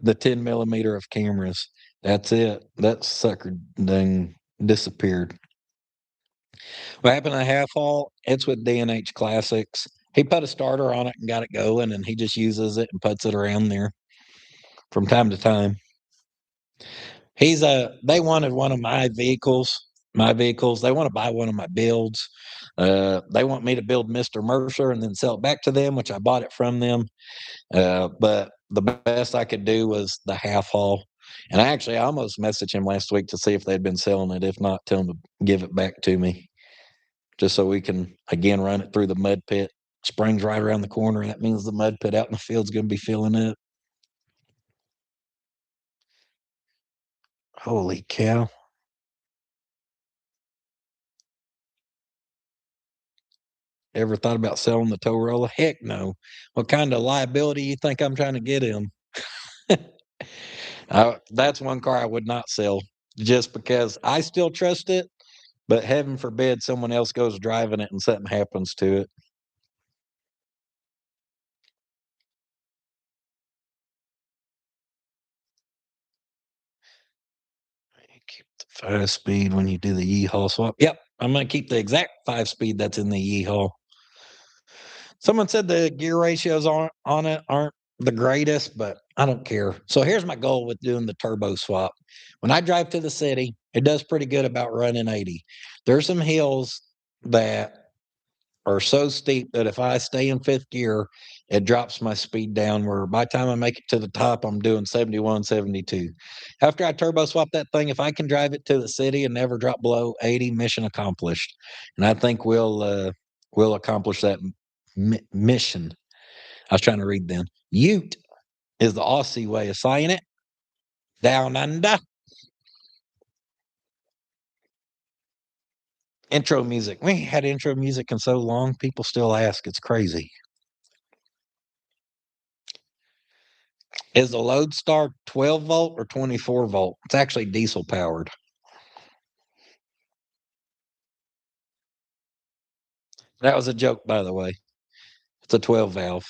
The 10 millimeter of cameras. That's it. That sucker dang disappeared. What happened to half haul? It's with D&H Classics. He put a starter on it and got it going, and he just uses it and puts it around there from time to time. They wanted one of my vehicles, my vehicles. They want to buy one of my builds. They want me to build Mr. Mercer and then sell it back to them, which I bought it from them. But the best I could do was the half haul. And I almost messaged him last week to see if they'd been selling it. If not, tell him to give it back to me just so we can again run it through the mud pit. Spring's right around the corner. That means the mud pit out in the field's going to be filling up. Holy cow. Ever thought about selling the tow roller? Heck no. What kind of liability you think I'm trying to get him? That's one car I would not sell just because I still trust it, but heaven forbid someone else goes driving it and something happens to it. You keep the 5 speed when you do the yeehaw swap. Yep, I'm going to keep the exact 5 speed that's in the yeehaw. Someone said the gear ratios on it aren't the greatest, but I don't care. So here's my goal with doing the turbo swap. When I drive to the city, it does pretty good about running 80. There's some hills that are so steep that if I stay in fifth gear, it drops my speed down where by the time I make it to the top, I'm doing 71, 72. After I turbo swap that thing, if I can drive it to the city and never drop below 80, mission accomplished. And I think we'll accomplish that mission. I was trying to read then. Ute is the Aussie way of saying it. Down under. Intro music. We ain't had intro music in so long. People still ask. It's crazy. Is the Lodestar 12 volt or 24 volt? It's actually diesel powered. That was a joke, by the way. It's a 12 valve.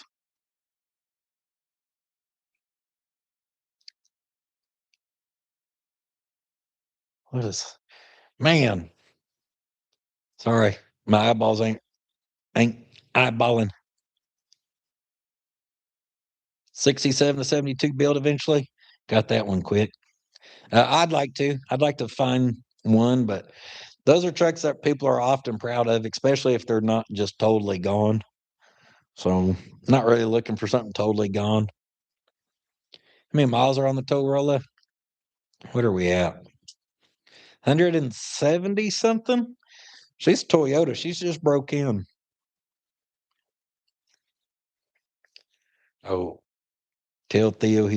What is, man? Sorry, my eyeballs ain't eyeballing. 67 to 72 build eventually. Got that one quick. I'd like to find one, but those are trucks that people are often proud of, especially if they're not just totally gone. So, not really looking for something totally gone. How many miles are on the tow roller? What are we at? 170 something? She's Toyota. She's just broke in. Oh, tell Theo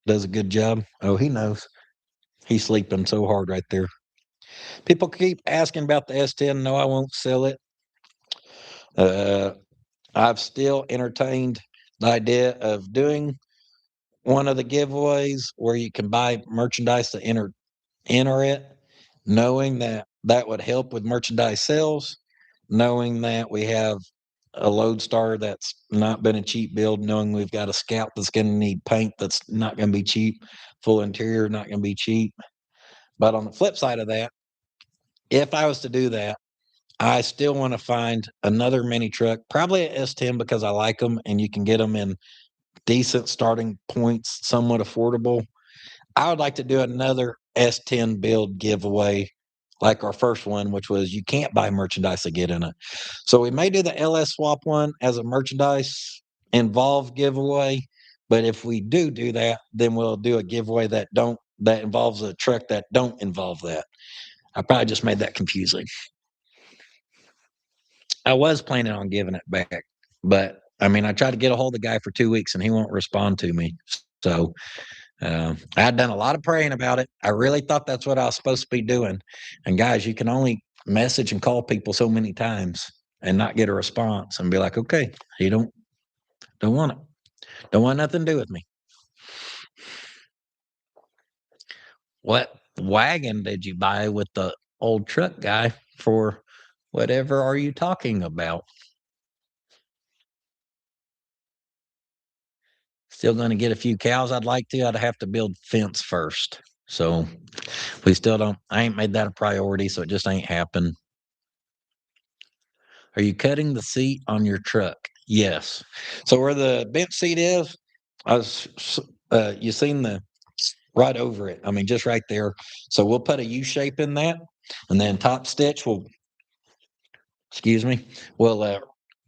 does a good job. Oh, he knows. He's sleeping so hard right there. People keep asking about the S10. No, I won't sell it. Uh, I've still entertained the idea of doing one of the giveaways where you can buy merchandise to enter it, knowing that that would help with merchandise sales, knowing that we have a Lodestar that's not been a cheap build, knowing we've got a Scout that's going to need paint that's not going to be cheap, full interior not going to be cheap. But on the flip side of that, if I was to do that, I still want to find another mini truck, probably a S10 because I like them and you can get them in decent starting points, somewhat affordable. I would like to do another S10 build giveaway like our first one, which was you can't buy merchandise to get in it. So we may do the LS swap one as a merchandise involved giveaway. But if we do that, then we'll do a giveaway that involves a truck that don't involve that. I probably just made that confusing. I was planning on giving it back, but I mean, I tried to get a hold of the guy for 2 weeks and he won't respond to me. So I had done a lot of praying about it. I really thought that's what I was supposed to be doing. And guys, you can only message and call people so many times and not get a response and be like, okay, you don't want it. Don't want nothing to do with me. What wagon did you buy with the old truck guy for whatever are you talking about? Still going to get a few cows I'd like to. I'd have to build fence first. So we still don't, I ain't made that a priority. So it just ain't happened. Are you cutting the seat on your truck? Yes. So where the bench seat is, I was, you seen the right over it. I mean, just right there. So we'll put a U shape in that. And then top stitch will, excuse me, will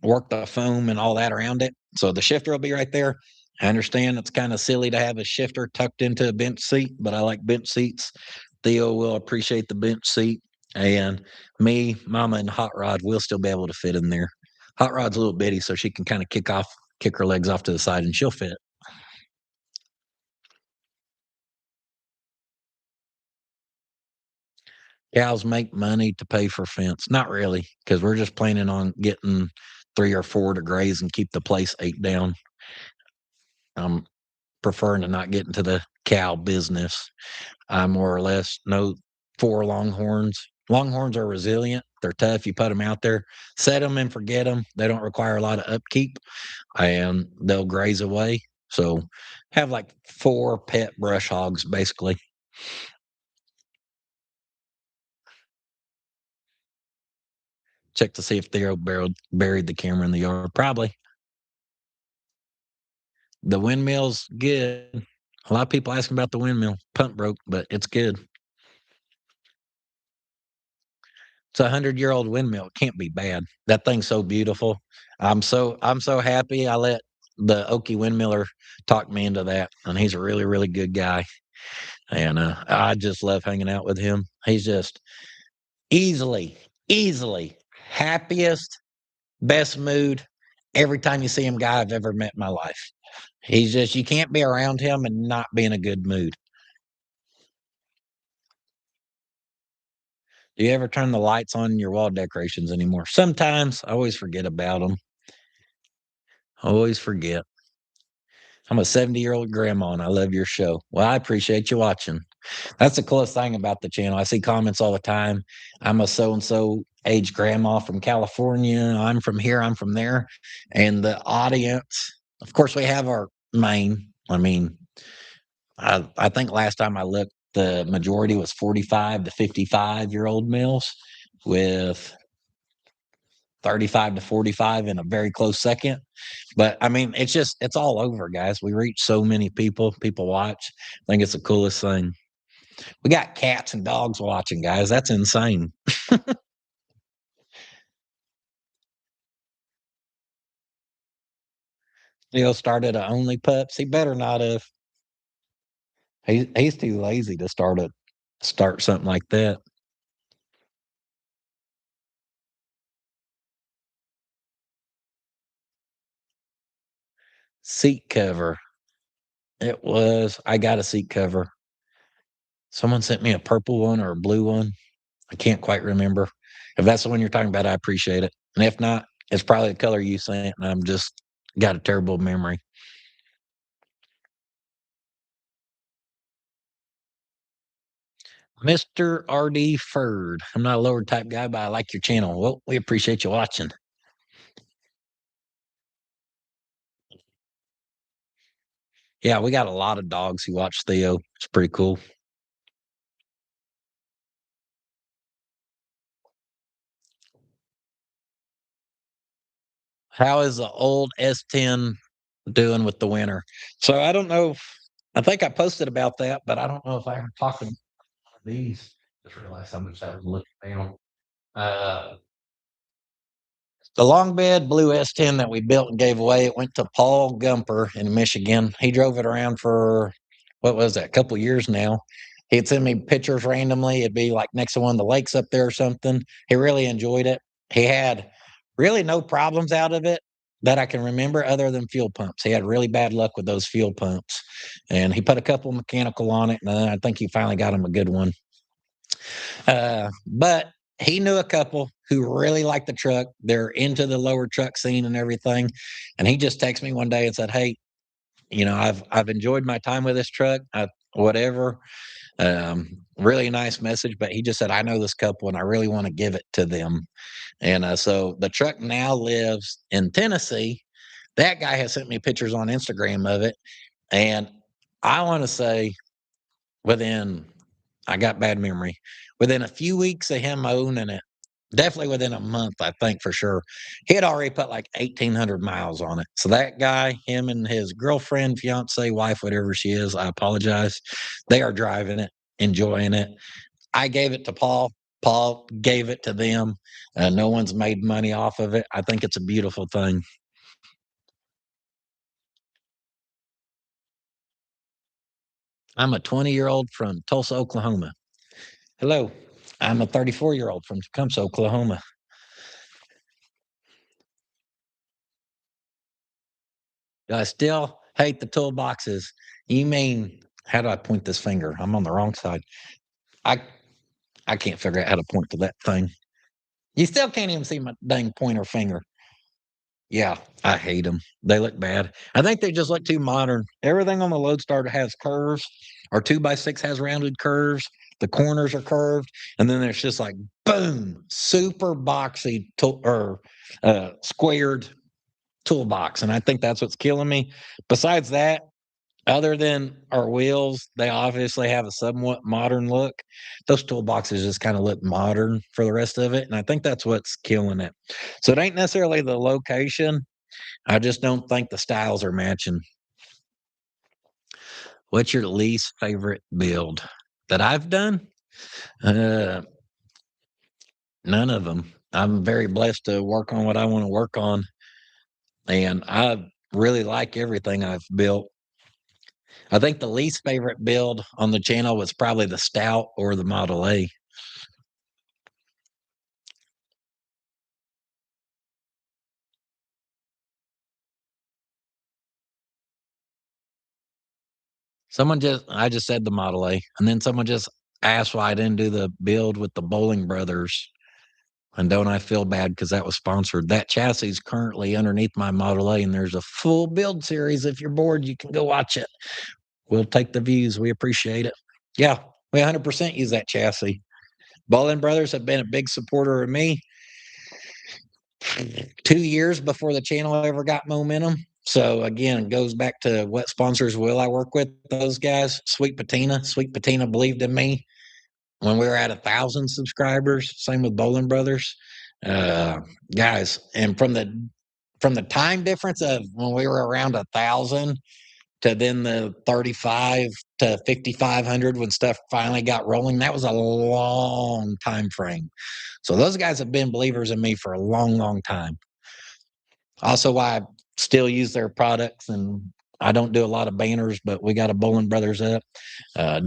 work the foam and all that around it. So the shifter will be right there. I understand it's kind of silly to have a shifter tucked into a bench seat, but I like bench seats. Theo will appreciate the bench seat. And me, Mama, and Hot Rod will still be able to fit in there. Hot Rod's a little bitty, so she can kind of kick her legs off to the side, and she'll fit. Cows make money to pay for fence. Not really, because we're just planning on getting 3 or 4 to graze and keep the place 8 down. I'm preferring to not get into the cow business. I more or less know 4 longhorns. Longhorns are resilient. They're tough. You put them out there, set them and forget them. They don't require a lot of upkeep, and they'll graze away. So, have like 4 pet brush hogs, basically. Check to see if Theo buried the camera in the yard. Probably. The windmill's good. A lot of people asking about the windmill. Pump broke, but it's good. It's a 100-year-old windmill. It can't be bad. That thing's so beautiful. I'm so happy I let the Okie windmiller talk me into that, and he's a really, really good guy, and, I just love hanging out with him. He's just easily, easily happiest, best mood every time you see him guy I've ever met in my life. He's just you can't be around him and not be in a good mood. Do you ever turn the lights on in your wall decorations anymore? Sometimes. I always forget about them. Always forget. I'm a 70-year-old grandma, and I love your show. Well, I appreciate you watching. That's the coolest thing about the channel. I see comments all the time. I'm a so and so age grandma from California. I'm from here. I'm from there. And the audience, of course, we have our main. I mean, I think last time I looked, the majority was 45 to 55-year-old males with 35 to 45 in a very close second. But I mean, it's all over, guys. We reach so many people. People watch. I think it's the coolest thing. We got cats and dogs watching, guys. That's insane. Leo started a Only Pups. He better not have. He's too lazy to start something like that. Seat cover. I got a seat cover. Someone sent me a purple one or a blue one. I can't quite remember. If that's the one you're talking about, I appreciate it. And if not, it's probably the color you sent, and I'm just got a terrible memory. Mr. RD Ferd. I'm not a lower type guy, but I like your channel. Well, we appreciate you watching. Yeah, we got a lot of dogs who watch Theo. It's pretty cool. How is the old S10 doing with the winter? So I don't know. I think I posted about that, but I don't know if I ever talked about these. Just realized how much I was looking down. Uh, The long bed blue S10 that we built and gave away, it went to Paul Gumper in Michigan. He drove it around for what was that, a couple years now. He'd send me pictures randomly. It'd be like next to one of the lakes up there or something. He really enjoyed it. He had really no problems out of it that I can remember other than fuel pumps. He had really bad luck with those fuel pumps. And he put a couple mechanical on it, and I think he finally got him a good one. But he knew a couple who really liked the truck. They're into the lower truck scene and everything. And he just texted me one day and said, "Hey, I've enjoyed my time with this truck. Whatever. Really nice message." But he just said, "I know this couple, and I really want to give it to them." And so the truck now lives in Tennessee. That guy has sent me pictures on Instagram of it, and I want to say within I got bad memory. Within a few weeks of him owning it, definitely within a month, I think for sure, he had already put like 1,800 miles on it. So that guy, him and his girlfriend, fiance, wife, whatever she is, I apologize. They are driving it, enjoying it. I gave it to Paul. Paul gave it to them. No one's made money off of it. I think it's a beautiful thing. I'm a 20-year-old from Tulsa, Oklahoma. Hello. I'm a 34-year-old from Tecumseh, Oklahoma. I still hate the toolboxes. You mean, how do I point this finger? I'm on the wrong side. I I can't figure out how to point to that thing. You still can't even see my dang pointer finger. Yeah, I hate them. They look bad. I think they just look too modern. Everything on the Lodestar has curves. Our 2x6 has rounded curves. The corners are curved, and then there's just like boom, super boxy or squared toolbox, and I think that's what's killing me. Besides that, other than our wheels, they obviously have a somewhat modern look. Those toolboxes just kind of look modern for the rest of it, and I think that's what's killing it. So it ain't necessarily the location. I just don't think the styles are matching. What's your least favorite build that I've done? Uh, None of them. I'm very blessed to work on what I want to work on, and I really like everything I've built. I think the least favorite build on the channel was probably the Stout or the Model A. I just said the Model A, and then someone just asked why I didn't do the build with the Bowling Brothers. And don't I feel bad because that was sponsored? That chassis is currently underneath my Model A, and there's a full build series. If you're bored, you can go watch it. We'll take the views. We appreciate it. Yeah, we 100% use that chassis. Bowling Brothers have been a big supporter of me 2 years before the channel ever got momentum. So again, it goes back to what sponsors will I work with? Those guys, Sweet Patina. Sweet Patina believed in me when we were at 1,000 subscribers. Same with Bowling Brothers, uh, guys. And from the time difference of when we were around 1,000 to then the 35 to 5,500 when stuff finally got rolling, that was a long time frame. So those guys have been believers in me for a long, long time. Also, why I still use their products, and I don't do a lot of banners, but we got a Bowling Brothers up.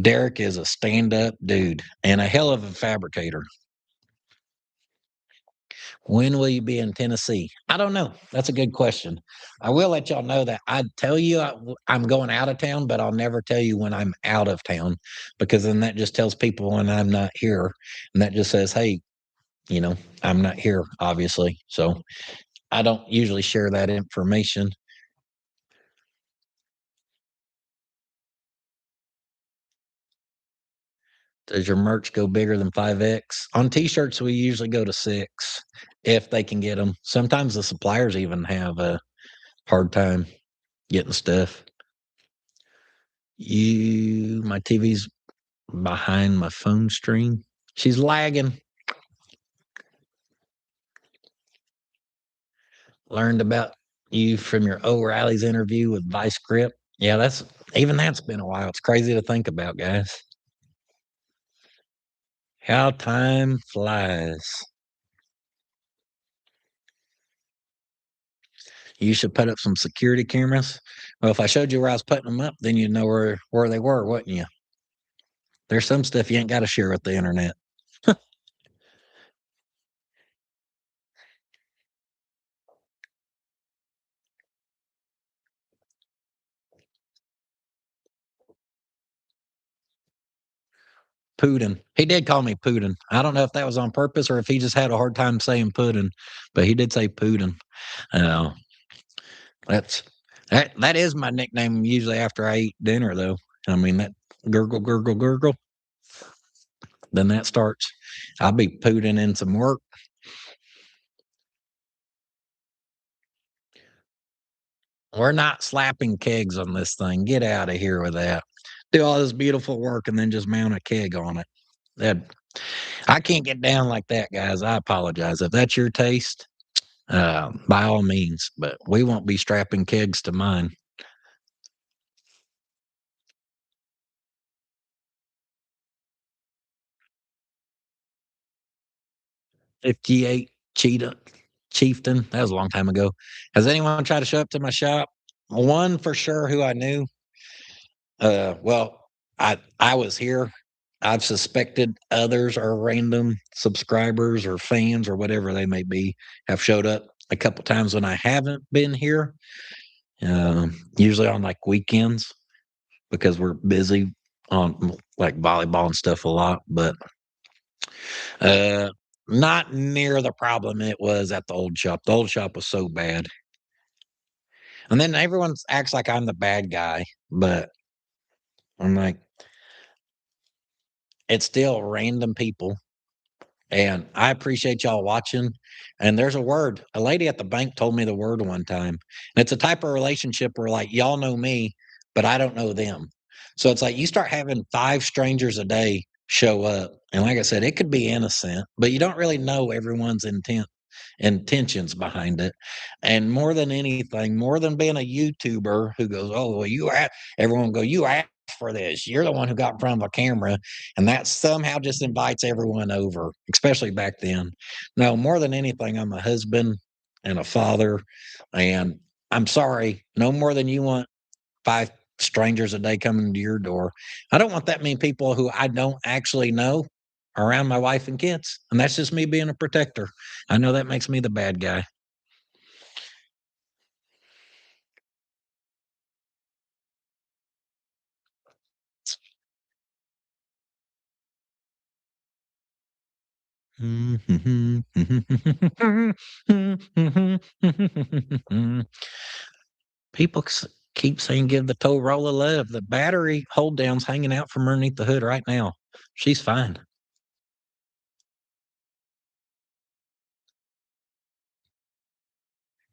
Derek is a stand-up dude and a hell of a fabricator. When will you be in Tennessee? I don't know. That's a good question. I will let y'all know that I'd tell you I'm going out of town, but I'll never tell you when I'm out of town because then that just tells people when I'm not here. And that just says, hey, I'm not here, obviously. So I don't usually share that information. Does your merch go bigger than 5X? On t-shirts, we usually go to 6 if they can get them. Sometimes the suppliers even have a hard time getting stuff. My TV's behind my phone screen. She's lagging. Learned about you from your O'Reilly's interview with Vice Grip. Yeah, that's been a while. It's crazy to think about, guys. How time flies. You should put up some security cameras. Well, if I showed you where I was putting them up, then you'd know where they were, wouldn't you? There's some stuff you ain't got to share with the internet. Putin. He did call me Putin. I don't know if that was on purpose or if he just had a hard time saying Putin, but he did say Putin. Uh, that's that is my nickname usually after I eat dinner, though. I mean that gurgle, gurgle, gurgle. Then that starts. I'll be putting in some work. We're not slapping kegs on this thing. Get out of here with that. Do all this beautiful work and then just mount a keg on it. That I can't get down like that, guys. I apologize. If that's your taste, by all means, but we won't be strapping kegs to mine. 58 Cheetah Chieftain. That was a long time ago. Has anyone tried to show up to my shop? One for sure who I knew. Well, I was here. I've suspected others are random subscribers or fans or whatever they may be have showed up a couple times when I haven't been here. Usually on like weekends because we're busy on like volleyball and stuff a lot, but uh, not near the problem it was at the old shop. The old shop was so bad. And then everyone acts like I'm the bad guy, but I'm like, it's still random people. And I appreciate y'all watching. And there's a word. A lady at the bank told me the word one time. And it's a type of relationship where like y'all know me, but I don't know them. So it's like you start having 5 strangers a day show up. And like I said, it could be innocent, but you don't really know everyone's intentions behind it. And more than anything, more than being a YouTuber who goes, "Oh, well, everyone go, you asked for this. You're the one who got in front of a camera," and that somehow just invites everyone over, especially back then. No, more than anything, I'm a husband and a father, and I'm sorry, no more than you want 5 strangers a day coming to your door. I don't want that many people who I don't actually know around my wife and kids. And that's just me being a protector. I know that makes me the bad guy. People keep saying give the Torolla love. The battery hold down's hanging out from underneath the hood right now. She's fine.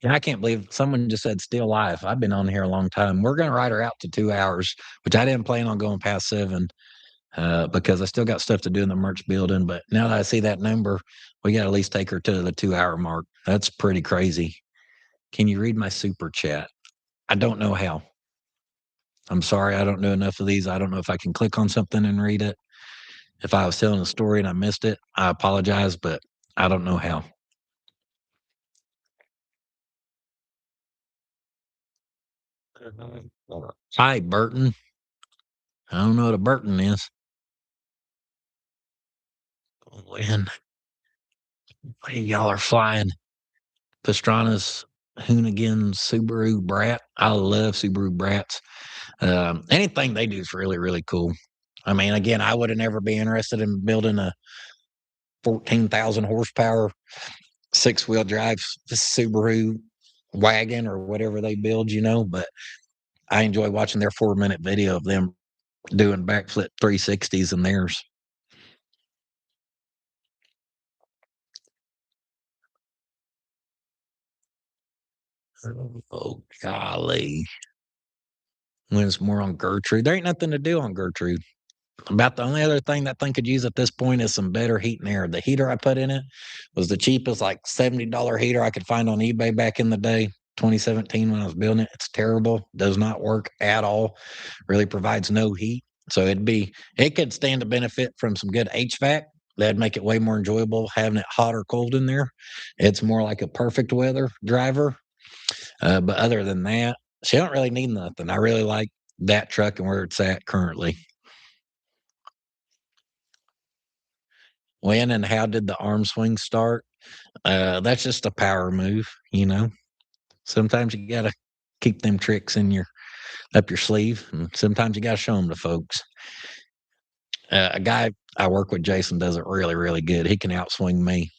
Yeah, I can't believe someone just said still live. I've been on here a long time. We're gonna ride her out to 2 hours, which I didn't plan on going past 7 because I still got stuff to do in the merch building. But now that I see that number, we got to at least take her to the 2 hour mark. That's pretty crazy. Can you read my super chat? I don't know how. I'm sorry, I don't know enough of these. I don't know if I can click on something and read it. If I was telling a story and I missed it, I apologize, but I don't know how. Hi, Burton. I don't know what a Burton is. When y'all are flying Pastrana's Hoonigan Subaru Brat. I love Subaru Brats. Anything they do is really, really cool. I mean, again, I would have never be interested in building a 14,000 horsepower 6-wheel drive Subaru wagon or whatever they build, but I enjoy watching their 4-minute video of them doing backflip 360s in theirs. Oh, golly. When it's more on Gertrude, there ain't nothing to do on Gertrude. About the only other thing that thing could use at this point is some better heat and air. The heater I put in it was the cheapest, like $70 heater I could find on eBay back in the day, 2017 when I was building it. It's terrible. Does not work at all. Really provides no heat. So it could stand to benefit from some good HVAC. That'd make it way more enjoyable having it hot or cold in there. It's more like a perfect weather driver. But other than that, she don't really need nothing. I really like that truck and where it's at currently. When and how did the arm swing start? That's just a power move. Sometimes you gotta keep them tricks in your up your sleeve, and sometimes you gotta show them to folks. A guy I work with, Jason, does it really, really good. He can outswing me.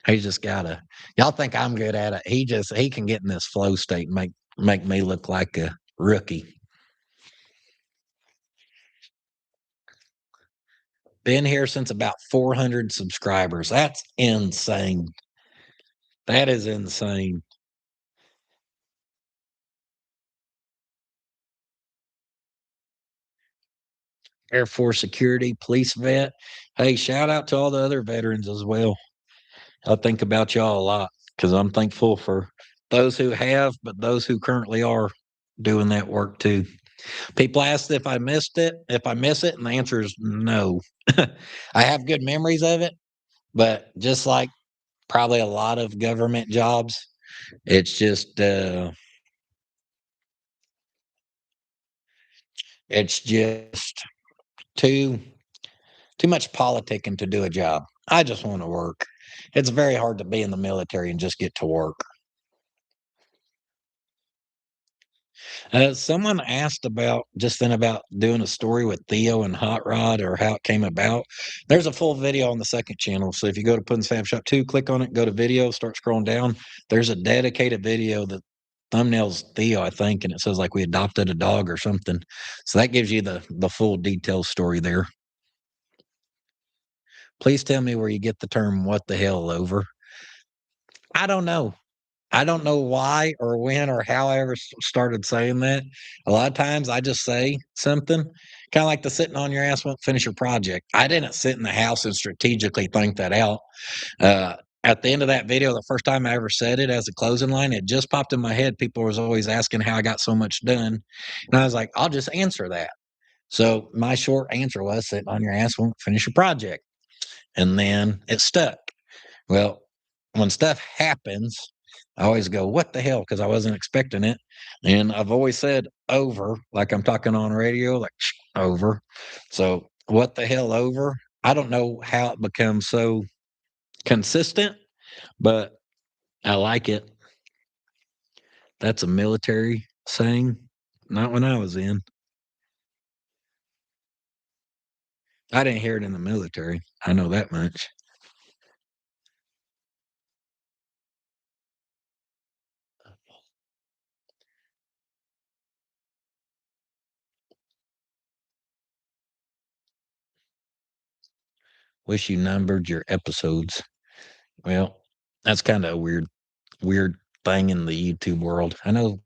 He's just gotta. Y'all think I'm good at it. He can get in this flow state and make me look like a rookie. Been here since about 400 subscribers. That's insane. That is insane. Air Force security, police vet. Hey, shout out to all the other veterans as well. I think about y'all a lot because I'm thankful for those who have, but those who currently are doing that work too. People ask if I missed it, if I miss it, and the answer is no. I have good memories of it, but just like probably a lot of government jobs. It's just it's just too too much politicking to do a job. I just want to work. It's very hard to be in the military and just get to work. Someone asked about just then about doing a story with Theo and Hot Rod or how it came about. There's a full video on the second channel. So if you go to Puddin's Fab Shop 2, click on it, go to video, start scrolling down. There's a dedicated video that thumbnails Theo, I think, and it says like we adopted a dog or something. So that gives you the full detailed story there. Please tell me where you get the term "what the hell" over. I don't know. I don't know why or when or how I ever started saying that. A lot of times I just say something, kind of like the sitting on your ass won't finish your project. I didn't sit in the house and strategically think that out. Uh, at the end of that video, the first time I ever said it as a closing line, it just popped in my head. People was always asking how I got so much done, and I was like, I'll just answer that. So my short answer was, "Sitting on your ass won't finish your project," and then it stuck. Well, when stuff happens, I always go, "What the hell?" Because I wasn't expecting it. And I've always said over, like I'm talking on radio, like over. So, what the hell over? I don't know how it becomes so consistent, but I like it. That's a military saying, not when I was in. I didn't hear it in the military. I know that much. Wish you numbered your episodes. Well, that's kind of a weird thing in the YouTube world. I know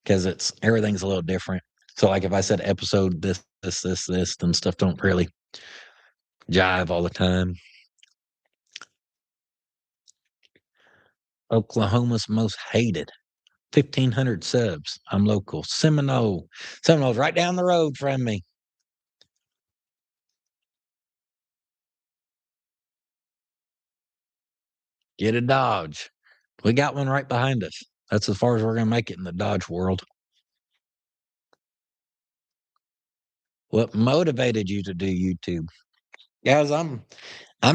because it's everything's a little different. So like if I said episode this, then stuff don't really jive all the time. Oklahoma's most hated. 1,500 subs. I'm local. Seminole. Seminole's right down the road from me. Get a Dodge. We got one right behind us. That's as far as we're gonna make it in the Dodge world. What motivated you to do YouTube? Guys, I'm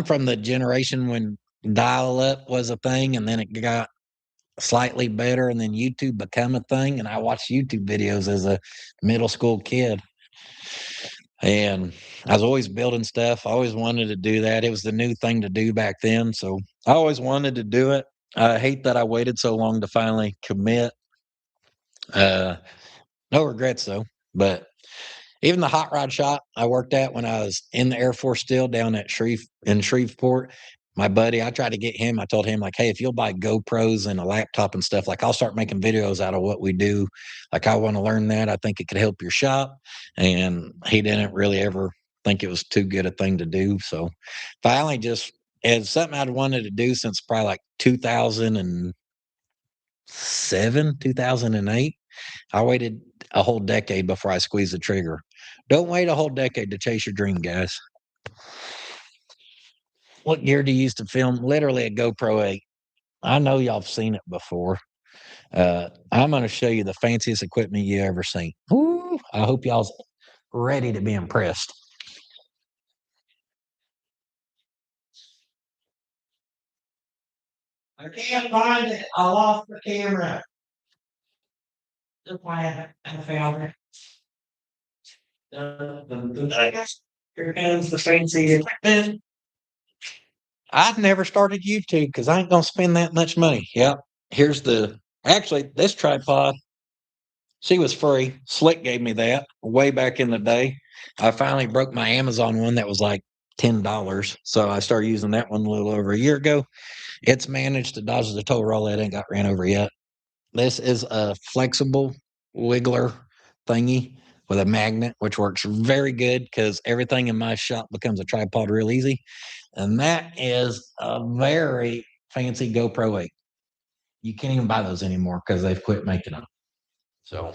from the generation when dial up was a thing and then it got slightly better and then YouTube become a thing. And I watched YouTube videos as a middle school kid. And I was always building stuff. I always wanted to do that. It was the new thing to do back then. So I always wanted to do it. I hate that I waited so long to finally commit. Uh, no regrets though. But even the hot rod shop I worked at when I was in the Air Force still down at Shreveport, my buddy, I tried to get him. I told him like, "Hey, if you'll buy GoPros and a laptop and stuff, like I'll start making videos out of what we do. Like I want to learn that. I think it could help your shop." And he didn't really ever think it was too good a thing to do. So finally just it's something I'd wanted to do since probably like 2007, 2008. I waited a whole decade before I squeezed the trigger. Don't wait a whole decade to chase your dream, guys. What gear do you use to film? Literally a GoPro 8. I know y'all have seen it before. I'm going to show you the fanciest equipment you ever seen. Ooh, I hope y'all's ready to be impressed. I can't find it. I lost the camera. That's why I found it. Here comes the fancy equipment. I've never started YouTube because I ain't gonna spend that much money. Yep. Here's the actually this tripod. She was free. Slick gave me that way back in the day. I finally broke my Amazon one that was like $10. So I started using that one a little over a year ago. It's managed to dodge the tow roll. It ain't got ran over yet. This is a flexible wiggler thingy with a magnet, which works very good because everything in my shop becomes a tripod real easy. And that is a very fancy GoPro 8. You can't even buy those anymore because they've quit making them. So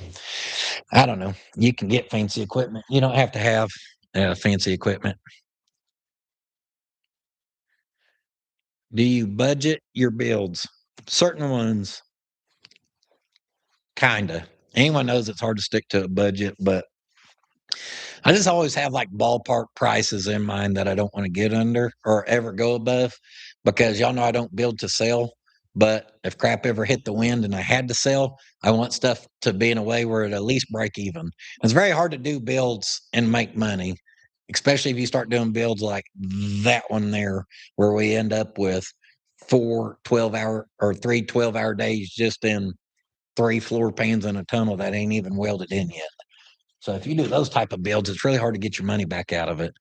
I don't know. You can get fancy equipment. You don't have to have fancy equipment. Do you budget your builds? Certain ones, kinda. Anyone knows it's hard to stick to a budget, but I just always have like ballpark prices in mind that I don't want to get under or ever go above because y'all know I don't build to sell. But if crap ever hit the wind and I had to sell, I want stuff to be in a way where it at least break even. It's very hard to do builds and make money, especially if you start doing builds like that one there, where we end up with 4 12-hour or 3 12-hour days just in 3 floor pans in a tunnel that ain't even welded in yet. So if you do those type of builds, it's really hard to get your money back out of it.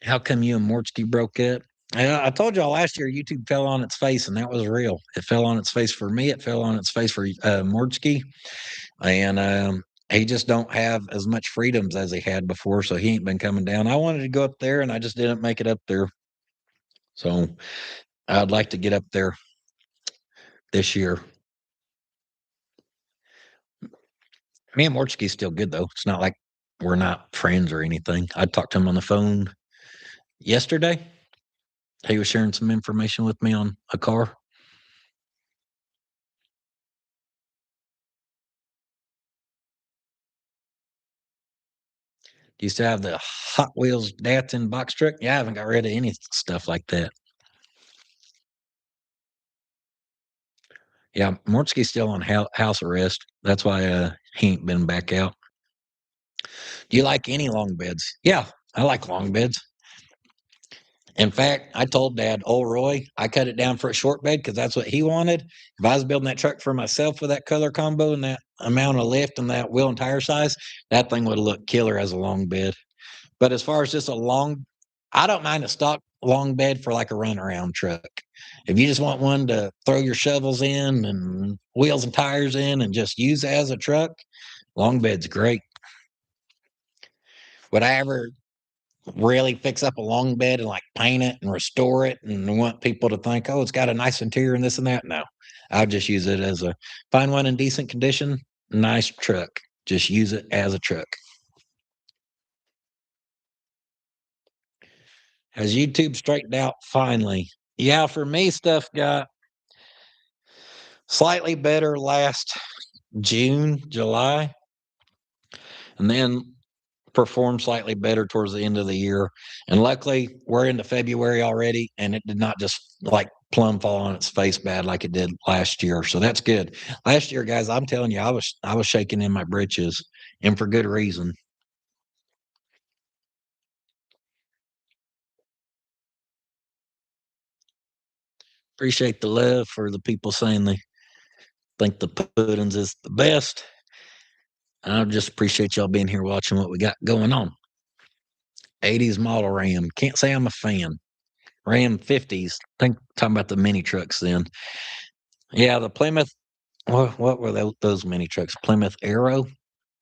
How come you and Mortsky broke up? I told y'all last year YouTube fell on its face, and that was real. It fell on its face for me. It fell on its face for Mortsky, and he just don't have as much freedoms as he had before. So he ain't been coming down. I wanted to go up there, and I just didn't make it up there. So I'd like to get up there this year. Me and Mortsky's still good though. It's not like we're not friends or anything. I talked to him on the phone yesterday. He was sharing some information with me on a car. Do you still have the Hot Wheels Datsun box truck? Yeah, I haven't got rid of any stuff like that. Yeah, Mortsky's still on house arrest. That's why he ain't been back out. Do you like any long beds? Yeah, I like long beds. In fact, I told Dad, old Roy, I cut it down for a short bed because that's what he wanted. If I was building that truck for myself with that color combo and that amount of lift and that wheel and tire size, that thing would have looked killer as a long bed. But as far as just a long, I don't mind a stock long bed for like a runaround truck. If you just want one to throw your shovels in and wheels and tires in and just use as a truck, long bed's great. Would I ever really fix up a long bed and like paint it and restore it and want people to think, oh, it's got a nice interior and this and that? No, I'll just use it as a find one in decent condition, nice truck. Just use it as a truck. Has YouTube straightened out finally? Yeah, for me, stuff got slightly better last June, July, and then performed slightly better towards the end of the year. And luckily, we're into February already, and it did not just like plumb fall on its face bad like it did last year. So that's good. Last year, guys, I'm telling you, I was shaking in my britches, and for good reason. Appreciate the love for the people saying they think the puddings is the best. I just appreciate y'all being here watching what we got going on. 80s model Ram. Can't say I'm a fan. Ram 50s. Think talking about the mini trucks then. Yeah, the Plymouth. What were those mini trucks? Plymouth Arrow,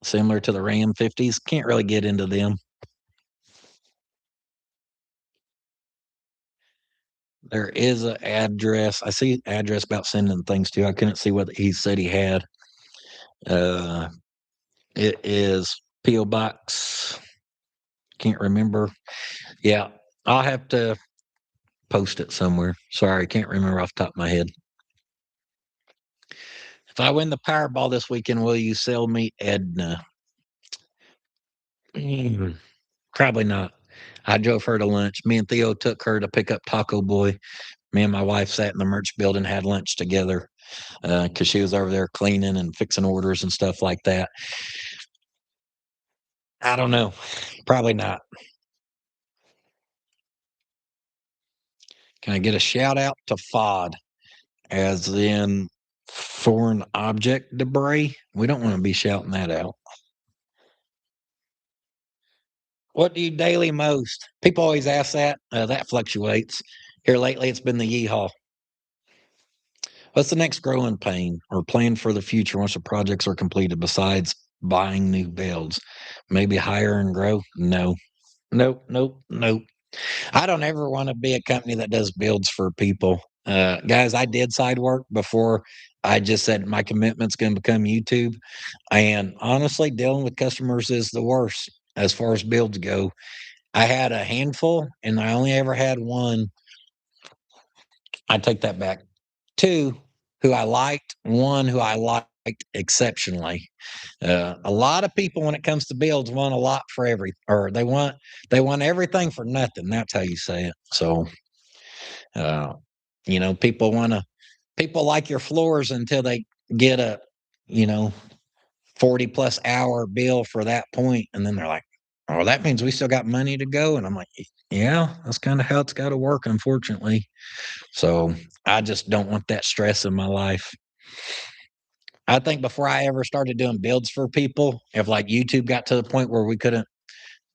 similar to the Ram 50s. Can't really get into them. There is an address. I see address about sending things to. I couldn't see what he said he had. Uh, it is PO Box. Can't remember. Yeah, I'll have to post it somewhere. Sorry, can't remember off the top of my head. If I win the Powerball this weekend, will you sell me Edna? Mm, probably not. I drove her to lunch. Me and Theo took her to pick up Taco Boy. Me and my wife sat in the merch building, had lunch together because she was over there cleaning and fixing orders and stuff like that. I don't know. Probably not. Can I get a shout out to FOD, as in foreign object debris? We don't want to be shouting that out. What do you daily most? People always ask that. That fluctuates. Here lately, it's been the yeehaw. What's the next growing pain or plan for the future once the projects are completed besides buying new builds? Maybe hire and grow? No. Nope, nope, nope. I don't ever want to be a company that does builds for people. Guys, I did side work before I just said my commitment's going to become YouTube. And honestly, dealing with customers is the worst. as far as builds go. I had a handful, and I only ever had one. I take that back. Two who I liked, one who I liked exceptionally. A lot of people, when it comes to builds, want a lot for every, or they want everything for nothing. That's how you say it. So, uh, people like your floors until they get a, you know, 40 plus hour bill for that point, and then they're like, "Oh, that means we still got money to go." And I'm like, "Yeah, that's kind of how it's got to work, unfortunately." So I just don't want that stress in my life. I think before I ever started doing builds for people, if like YouTube got to the point where we couldn't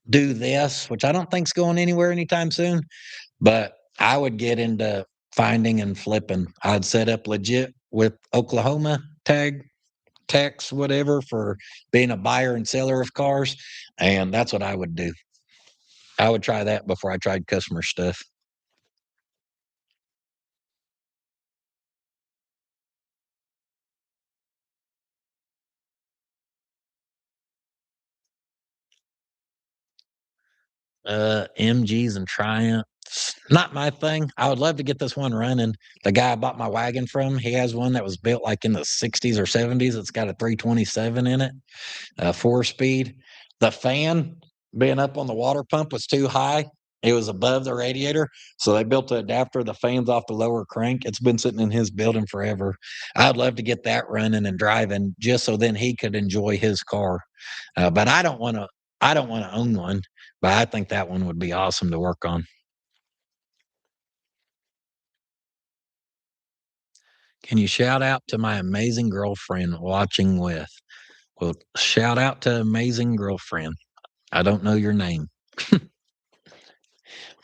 do this, which I don't think's going anywhere anytime soon, but I would get into finding and flipping. I'd set up legit with Oklahoma tag tax, whatever, for being a buyer and seller of cars. And that's what I would do. I would try that before I tried customer stuff. MGs and Triumphs. Not my thing. I would love to get this one running. The guy I bought my wagon from, he has one that was built like in the 60s or 70s. It's got a 327 in it, 4 speed. The fan being up on the water pump was too high. It was above the radiator. So they built an adapter. The fan's off the lower crank. It's been sitting in his building forever. I'd love to get that running and driving just so then he could enjoy his car. But I don't want to own one, but I think that one would be awesome to work on. Can you shout out to my amazing girlfriend watching with? Well, shout out to amazing girlfriend. I don't know your name.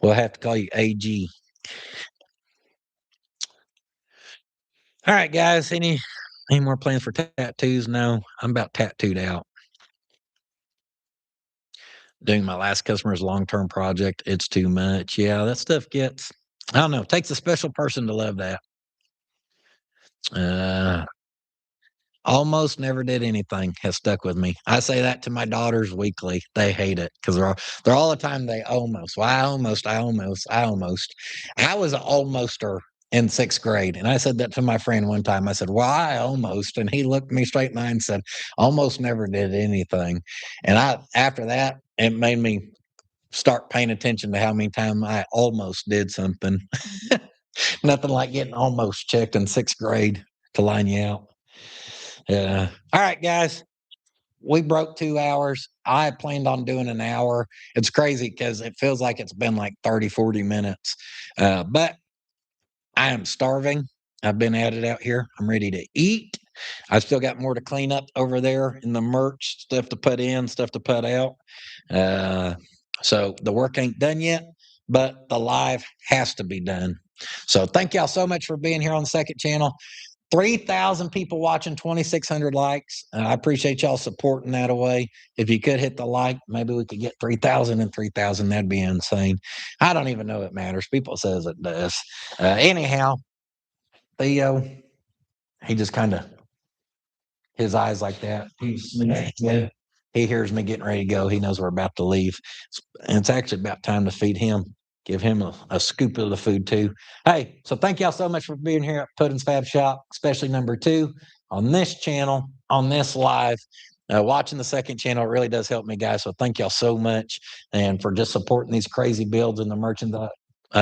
We'll have to call you AG. All right, guys. Any more plans for tattoos? No, I'm about tattooed out. Doing my last customer's long-term project. It's too much. Yeah, that stuff gets. I don't know. Takes a special person to love that. Uh, Almost never did anything has stuck with me. I say that to my daughters weekly. They hate it because they're all the time they almost. Well, I almost. I was an almoster in 6th grade, and I said that to my friend one time. I said, "Well, I almost," and he looked me straight in the eye and said, "Almost never did anything." And I after that, it made me start paying attention to how many times I almost did something. Nothing like getting almost checked in 6th grade to line you out. Yeah. All right, guys. We broke 2 hours. I planned on doing an hour. It's crazy because it feels like it's been like 30, 40 minutes. But I am starving. I've been at it out here. I'm ready to eat. I still got more to clean up over there in the merch, stuff to put in, stuff to put out. Uh, so the work ain't done yet, but the live has to be done. So thank y'all so much for being here on the second channel. 3,000 people watching, 2,600 likes. I appreciate y'all supporting that away. If you could hit the like, maybe we could get 3,000 and 3,000. That'd be insane. I don't even know it matters. People says it does. Anyhow, Theo, he just kind of his eyes like that. He hears me getting ready to go. He knows we're about to leave. And it's actually about time to feed him. Give him a scoop of the food too. Hey, so thank y'all so much for being here at Puddin's Fab Shop, especially number 2 on this channel, on this live. Watching the second channel really does help me, guys. So thank y'all so much, and for just supporting these crazy builds and the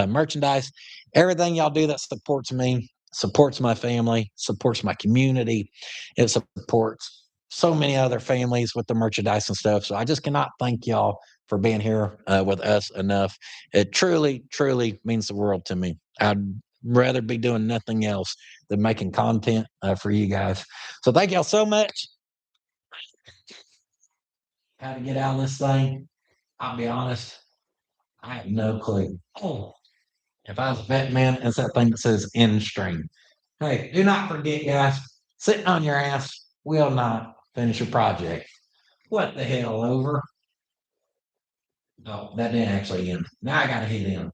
merchandise. Everything y'all do that supports me, supports my family, supports my community. It supports so many other families with the merchandise and stuff. So I just cannot thank y'all for being here with us enough. It truly, truly means the world to me. I'd rather be doing nothing else than making content for you guys. So thank y'all so much. How to get out of this thing? I'll be honest, I have no clue. Oh, if I was a vet man, it's that thing that says end stream. Hey, do not forget, guys, sitting on your ass will not finish a project. What the hell, over? Oh, that didn't actually end. Now I gotta hit in.